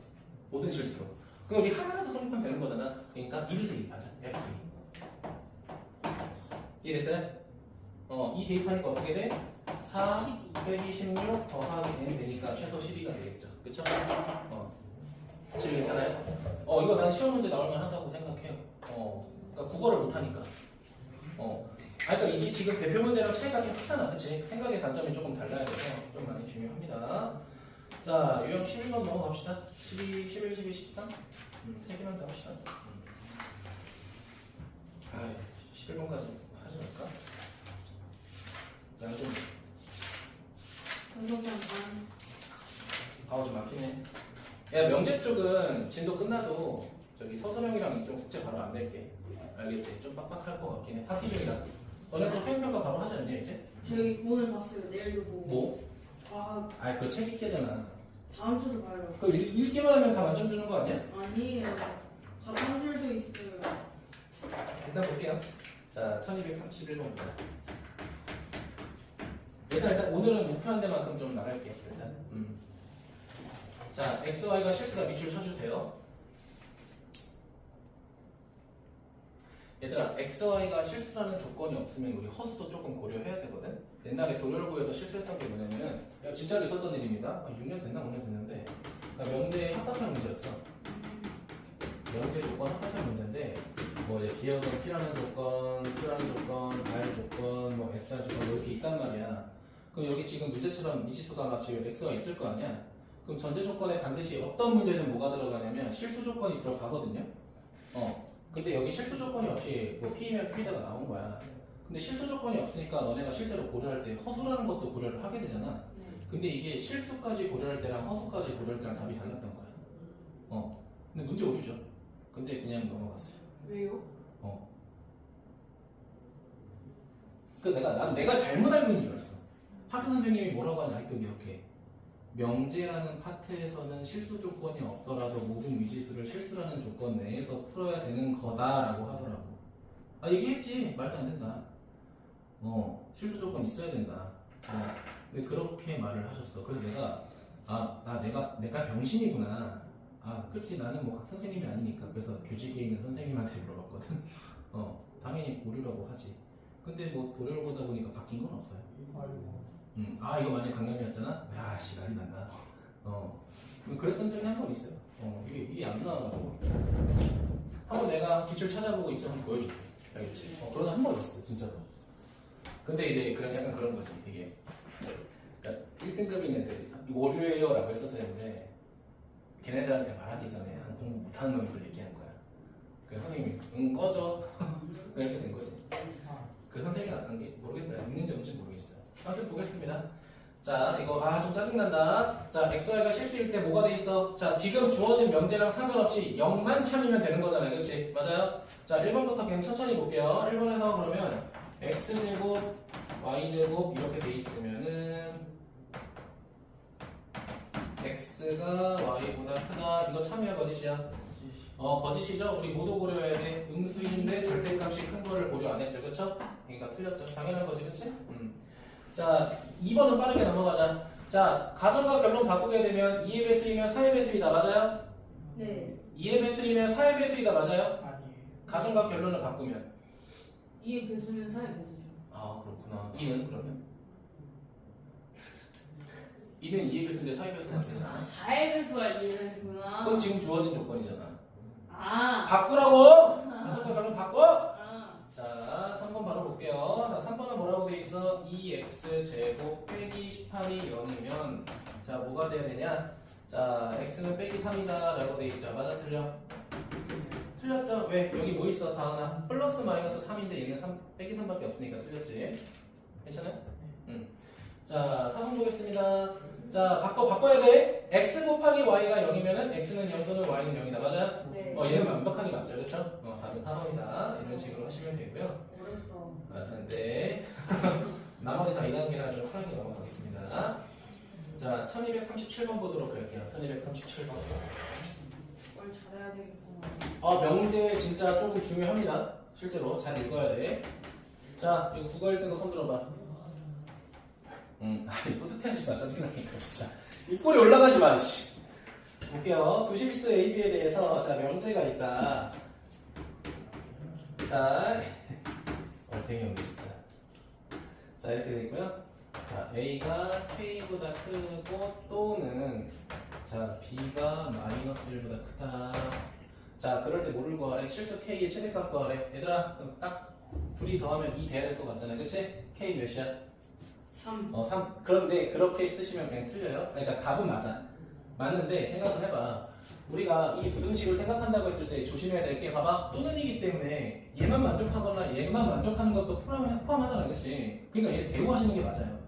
모든 실수로. 그럼 우리 하나라도 성립하면 되는 거잖아. 그러니까 2를 대입하자. F2. 이해됐어요? 이 대입하니까 어떻게 돼? 4 빼기 16 더하기 n 되니까 최소 12가 되겠죠. 그쵸? 지금 괜찮아요? 이거 난 시험 문제 나올만 하다고 생각해요. 그러니까 국어를 못하니까. 그러니까 이게 지금 대표 문제랑 차이가 좀 크잖아. 그치? 생각의 관점이 조금 달라야 돼서 좀 많이 중요합니다. 자, 유형 11번 넘어갑시다. 12, 11, 12, 13? 3개만 더 합시다. 11번까지 하지 말까? 난 좀, 공동장 좀 막히네. 야, 명제 쪽은 진도 끝나도 저기 서술형이랑 이쪽 숙제 바로 안 낼게. 알겠지? 좀 빡빡할 것 같긴 해. 학기 중이라. 너네도 수행평가 바로 하지 않냐, 이제? 저희 오늘 봤어요. 내일도 보고. 뭐? 아, 그거 책 읽기잖아. 다음 주도 봐요. 그 읽기만 하면 다 만점 주는 거 아니야? 아니에요. 다음 줄도 있어요. 일단 볼게요. 자, 1231번부터. 일단 오늘은 목표한 데만큼 좀 나갈게요. 일단. 자, x, y가 실수다 밑줄 쳐주세요. 얘들아, x, y가 실수라는 조건이 없으면 우리 허수도 조금 고려해야 되거든. 옛날에 도료를 구해서 실수했던 게 뭐냐면은 진짜로 있었던 일입니다. 6년 됐나 5년 됐는데 명제 합답형 문제였어. 명제 조건 합답형 문제인데 뭐 이제 기억은 P라는 조건, Q라는 조건, R 조건, 뭐 X라 조건 이렇게 있단 말이야. 그럼 여기 지금 문제처럼 미지수가 막 지금 X가 있을 거 아니야? 그럼 전제 조건에 반드시 어떤 문제는 뭐가 들어가냐면 실수 조건이 들어가거든요. 근데 여기 실수 조건이 없이 뭐 P면 Q다가 나온 거야. 근데 실수 조건이 없으니까 너네가 실제로 고려할 때 허수라는 것도 고려를 하게 되잖아. 네. 근데 이게 실수까지 고려할 때랑 허수까지 고려할 때랑 답이 달랐던 거야. 근데 문제 오류죠. 근데 그냥 넘어갔어요. 왜요? 난 내가 잘못 알고 있는 줄 알았어. 학교 선생님이 뭐라고 하는지 아직도 기억해. 명제라는 파트에서는 실수 조건이 없더라도 모든 미지수를 실수라는 조건 내에서 풀어야 되는 거다라고 하더라고. 얘기했지. 말도 안 된다. 실수 조건 있어야 된다. 근데 그렇게 말을 하셨어. 그래서 내가 병신이구나. 글쎄 나는 뭐 각 선생님이 아니니까. 그래서 교직에 있는 선생님한테 물어봤거든. 당연히 오류라고 하지. 근데 뭐 도료를 보다 보니까 바뀐 건 없어요. 이거 만약 강남이었잖아? 야씨 난리 난다. 그랬던 적이 한 번 있어요. 이게 안 나와가지고 한번 내가 기출 찾아보고 있으면 한번 보여줄게. 알겠지? 그러다 한 번 있어 진짜로. 근데 이제 약간 그런 거지. 이게 그러니까 1등급인 애들 이거 오류예요 라고 했었는데 걔네들한테 말하기 전에 한 공부 못하는 놈이 그걸 얘기한 거야. 그래서 선생님이 응 꺼져. 이렇게 된 거지. 그 선택이 안 게 모르겠다. 있는지 없는지 모르겠어요. 아무튼 보겠습니다. 자, 이거 좀 짜증난다. 자, XY가 실수일 때 뭐가 돼 있어? 자, 지금 주어진 명제랑 상관없이 0만 참이면 되는 거잖아요. 그치? 맞아요? 자, 1번부터 그냥 천천히 볼게요. 1번에서 그러면 X제곱, Y제곱 이렇게 돼 있으면은 X가 Y보다 크다. 이거 참이야 거짓이야? 거짓이죠? 우리 모두 고려해야 돼. 음수인데 절대값이 큰 거를 고려 안 했죠. 그쵸? 그러니까 틀렸죠. 당연한 거지. 그치? 자, 2번은 빠르게 넘어가자. 자, 가정과 결론 바꾸게 되면 2의 배수이면 4의 배수이다. 맞아요? 네. 2의 배수이면 4의 배수이다. 맞아요? 아니에요. 가정과 결론을 바꾸면 2의 배수는 4의 배수죠. 그렇구나. 2는 그러면? 2는 2의 배수인데 4의 배수는 안 되잖아. 4의 배수가 2의 배수구나. 그건 지금 주어진 조건이잖아. 바꾸라고! 가정과 결론 바꿔! 아. 자, 3번 바로 볼게요. 자, 3번은 뭐라고 돼 있어? 2x 제곱 빼기 18이 0이면 자, 뭐가 돼야 되냐? 자, x는 빼기 3이다 라고 돼 있죠. 맞아, 틀려? 틀렸죠? 왜? 여기 뭐 있어, 다은아? 플러스 마이너스 3인데 얘는 빼기 3밖에 없으니까 틀렸지. 괜찮아요? 자, 4번 보겠습니다. 자, 바꿔야 돼. x 곱하기 y가 0이면은 x는 0 또는 y는 0이다. 맞아요? 네. 얘는 완벽하게 맞죠, 그렇죠? 답은 4번이다. 이런 식으로 하시면 되고요. 어렵다. 네. 나머지 다 2단계라 좀 편하게 넘어가겠습니다. 자, 1237번 보도록 할게요. 1237번. 뭘 잘해야 되겠구나. 명제 진짜 조금 중요합니다. 실제로 잘 읽어야 돼. 자, 이거 국어 1등급 손 들어봐. 뿌듯해하지 마. 짜증나니까 진짜. 이 꼴이 올라가지 마. 씨. 볼게요. 두실수 AB에 대해서 자, 명제가 있다. 자, 얼탱이 형님 진짜. 자, 이렇게 돼 있고요. 자, A가 K보다 크고 또는 자, B가 마이너스 1보다 크다. 자, 그럴 때 뭐를 구하래? 실수 K의 최대값 구하래. 얘들아, 딱 둘이 더하면 2 돼야 될 것 같잖아. 그치? K 몇이야? 3. 3. 그런데 그렇게 쓰시면 그냥 틀려요. 그러니까 답은 맞아. 맞는데 생각을 해봐. 우리가 이 부등식을 생각한다고 했을 때 조심해야 될 게 봐봐. 또는이기 때문에 얘만 만족하거나 얘만 만족하는 것도 포함하잖아. 그치? 그러니까 얘를 대우하시는 게 맞아요.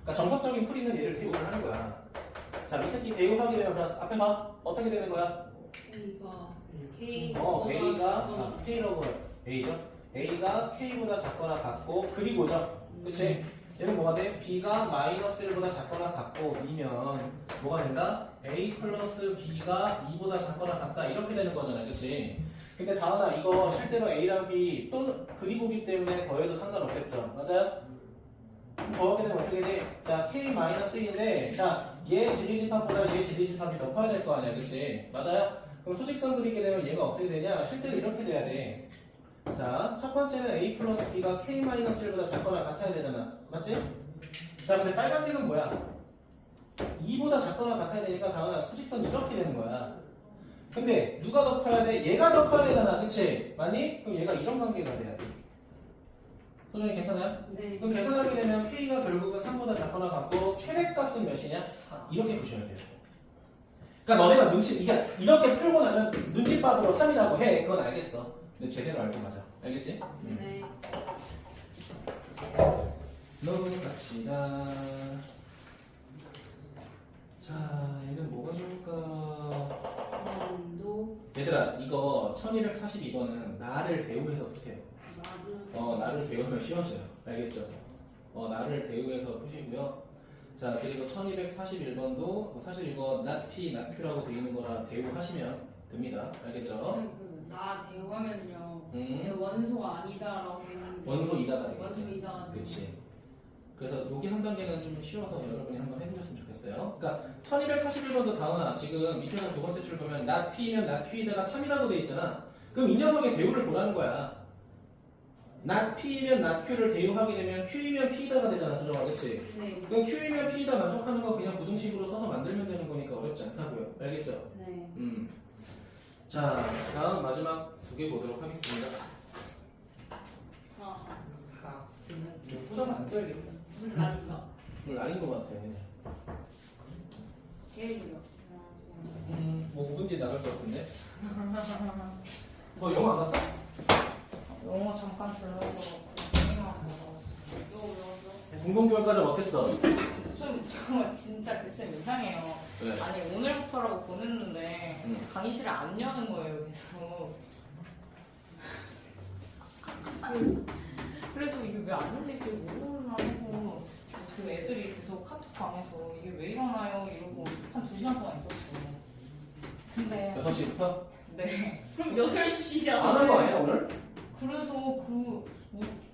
그러니까 정석적인 풀이는 얘를 대우를 하는 거야. 자, 이 새끼 대우하게 되면 앞에 봐. 어떻게 되는 거야? A가 K. K라고 A죠? A가 K보다 작거나 같고 그리고죠. 그치? 얘는 뭐가 돼? b가 마이너스 1보다 작거나 같고 2면 뭐가 된다? a 플러스 b가 2보다 작거나 같다 이렇게 되는 거잖아, 그치? 근데 다은아 이거 실제로 a랑 b 또 그리고 b 때문에 더해도 상관없겠죠, 맞아요? 더하게 되면 어떻게 돼? 자 k-1인데 자얘 지리집합보다 얘 지리집합이 더 커야 될 거 아니야, 그치? 맞아요? 그럼 소직선 그리게 되면 얘가 어떻게 되냐? 실제로 이렇게 돼야 돼. 자, 첫 번째는 a 플러스 b가 k-1보다 작거나 같아야 되잖아. 맞지? 자, 근데 빨간색은 뭐야? 2보다 작거나 같아야 되니까 다음은 수직선이 이렇게 되는 거야. 근데 누가 더 커야 돼? 얘가 더 커야 되잖아. 그치? 맞니? 그럼 얘가 이런 관계가 돼야 돼. 소정이 괜찮아요? 네. 그럼 계산하게 되면 k가 결국은 3보다 작거나 같고 최대값은 몇이냐? 4. 이렇게 보시면 돼요. 그러니까 너네가 이게 이렇게 풀고 나면 눈치밥으로 3이라고 해. 그건 알겠어. 근데 제대로 알고 가자. 알겠지? 네. 넘어갑시다. 자, 얘는 뭐가 좋을까? 원도 얘들아, 이거 1242번은 나를 대우해서 푸세요. 나를 대우하면 쉬워져요. 알겠죠? 나를 대우해서 푸시고요. 자, 그리고 1241번도 사실 이거 not p, not q라고 되어 있는 거라 대우하시면 됩니다. 알겠죠? 나 대우하면요. 음. 원소가 아니다라고 했는데. 원소 이다가 되겠지. 원소 이다. 그치. 그래서 여기 한 단계는 좀 쉬워서 여러분이 한번 해보셨으면 좋겠어요. 그러니까 1241번도 다은아 지금 밑에서 두 번째 줄 보면 not p면 not q에다가 참이라고 돼 있잖아. 그럼 이 녀석의 대우를 보라는 거야. not p면 not q를 대우하게 되면 q이면 p이다가 되잖아, 수정아, 그치? 네. 그럼 q이면 p이다 만족하는 거 그냥 부등식으로 써서 만들면 되는 거니까 어렵지 않다고요. 알겠죠? 네. 자, 다음 마지막 두 개 보도록 하겠습니다. 수정 안 써야겠다. 무슨 날인가? 오늘 아닌 것 같아. 예일이요. 뭐 5분 뒤에 나갈 것 같은데? 너 영어 안 갔어? 영어 잠깐 들어서 게임하고 나왔어. 너 외웠어? 공공교육과정 어땠어? 잠깐만 진짜 그 쌤 이상해요. 왜? 아니 오늘부터라고 보냈는데 강의실을 안 여는 거예요 계속. 그래서 이게 왜 안 열리지 모르나 하고 그 애들이 계속 카톡방에서 이게 왜 일어나요 이러고 한 2시간 동안 있었어. 근데 6시부터? 네. 그럼 8시야. 안 한 거 아니야 오늘? 그래서 그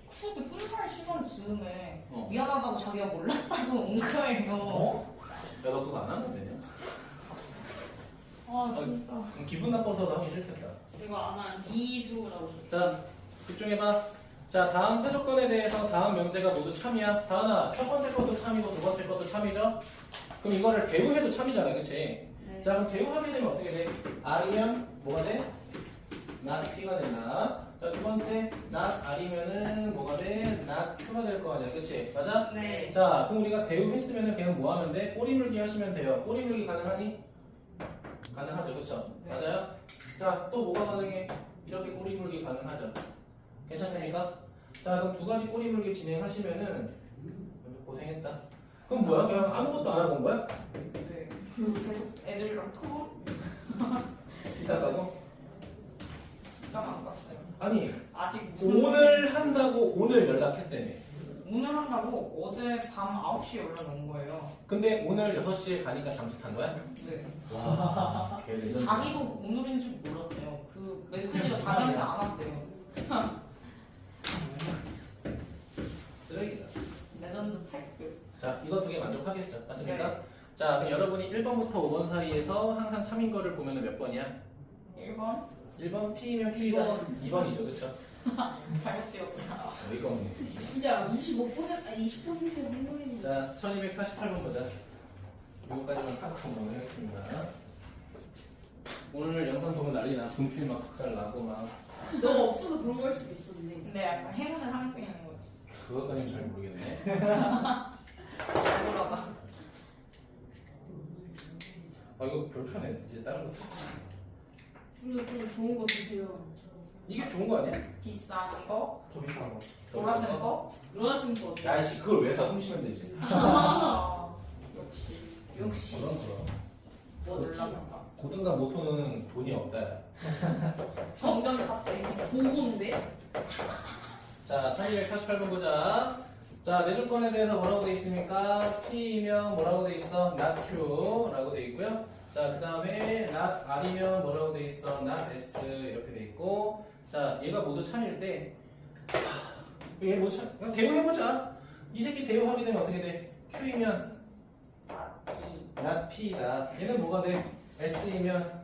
수업이 끝날 시간 즈음에 어. 미안하다고 자기가 몰랐다고 온 거예요. 어? 야 너 그거 안 하면 되냐? 아 진짜. 그럼 기분 나빠서 하기 싫겠다. 이거 안 하면 이수라고. 자, 집중해봐. 자, 다음 세조건에 대해서 다음 명제가 모두 참이야. 다은아, 첫 번째 것도 참이고 두 번째 것도 참이죠? 그럼 이거를 대우해도 참이잖아, 그치? 네. 자, 그럼 대우하게 되면 어떻게 돼? R이면 뭐가 돼? not P가 된다. 자, 두 번째, not R이면은 뭐가 돼? not Q가 될 거 아니야, 그치? 맞아? 네. 자, 그럼 우리가 대우했으면은 그냥 뭐 하면 돼? 꼬리 물기 하시면 돼요. 꼬리 물기 가능하니? 가능하죠, 그쵸? 네. 맞아요? 자, 또 뭐가 가능해? 이렇게 꼬리 물기 가능하죠? 괜찮습니까? 자, 그럼 두 가지 꼬리 물기 진행하시면은 고생했다. 그럼 뭐야? 그냥 아무것도 안 하고 온 거야? 네. 계속 애들이랑 토론 이따 가고? 시간 안 갔어요. 아니, 아직 무슨 오늘 한다고 오늘 연락했다며. 오늘 한다고 어제 밤 9시에 연락 온 거예요. 근데 오늘 6시에 가니까 잠수 탄 거야? 네. 와, 개 레전드. 자기도 오늘인 줄 몰랐대요. 그 메시지가 자기한테 안 왔대요. 쓰레기다. 레전드 타입. 자, 이거 두 개 만족하겠죠? 맞습니까? 네. 자, 그럼 여러분이 1번부터 5번 사이에서 항상 참인 거를 보면 몇 번이야? 1번 1번 P면 Q이다. 2번이죠, 그쵸? 잘못 지었구나. 어이가 없네. 진짜 20%의 확률이. 자, 1248번 보자. 이거까지만 하고 넘어가겠습니다. 오늘 영상 보면 난리 나. 분필 막 박살 나고 막. 너가 없어서 그런 걸 수도 있었는데. 근데 약간 행운의 상징인 거지. 그것까지는 잘 모르겠네. 뭐라가. 아, 이거 별편해. 이제 다른 거 쓰지. 둘다 좀 좋은 거 주세요. 이게 좋은 거 아니야? 비싼 거, 더 비싼 거. 보라색 거. 로라슨 거 어때? 야씨, 그걸 왜 사? 훔치면 되지. 아, 역시. 역시. 그럼 그럼. 몰랐나. 고등과 모토는 돈이 없다. 정전 샀대. 보고인데? 자, 1248번 보자. 자, 내 조건에 대해서 뭐라고 돼 있습니까? P이면 뭐라고 돼 있어? not Q라고 돼 있고요. 자, 그 다음에 not R이면 뭐라고 돼 있어? not S 이렇게 돼 있고. 자, 얘가 모두 참일 때 얘 뭐 참? 그냥 대응해보자. 이 새끼 대응하게 되면 어떻게 돼? Q이면 not P다. 얘는 뭐가 돼? S이면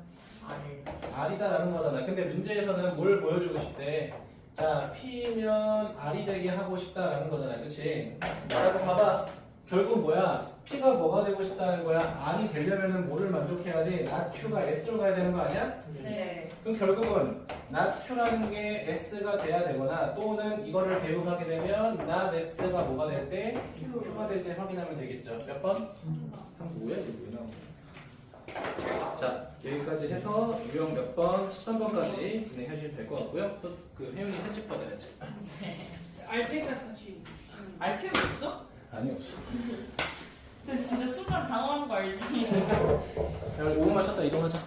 R이다라는 거잖아. 근데 문제에서는 뭘 보여주고 싶대? 자, P면 R이 되게 하고 싶다라는 거잖아. 그치? 자, 그럼 봐봐. 결국 뭐야? P가 뭐가 되고 싶다는 거야? R이 되려면은 뭐를 만족해야 돼? not Q가 S로 가야 되는 거 아니야? 네. 그럼 결국은 not Q라는 게 S가 돼야 되거나 또는 이거를 대응하게 되면 not S가 뭐가 될 때? Q가 될 때 확인하면 되겠죠. 몇 번? 뭐야 이거 왜 나온 거야? 자, 여기까지 해서 유형 몇 번? 13번까지 진행해 주시면 될 것 같고요. 또 그 혜윤이 산책 받아야지. 알페까지 같이 알펜 없어? 아니 없어. 근데 진짜 순간 당황한 거 알지? 야, 5분만 찾다 이동하자.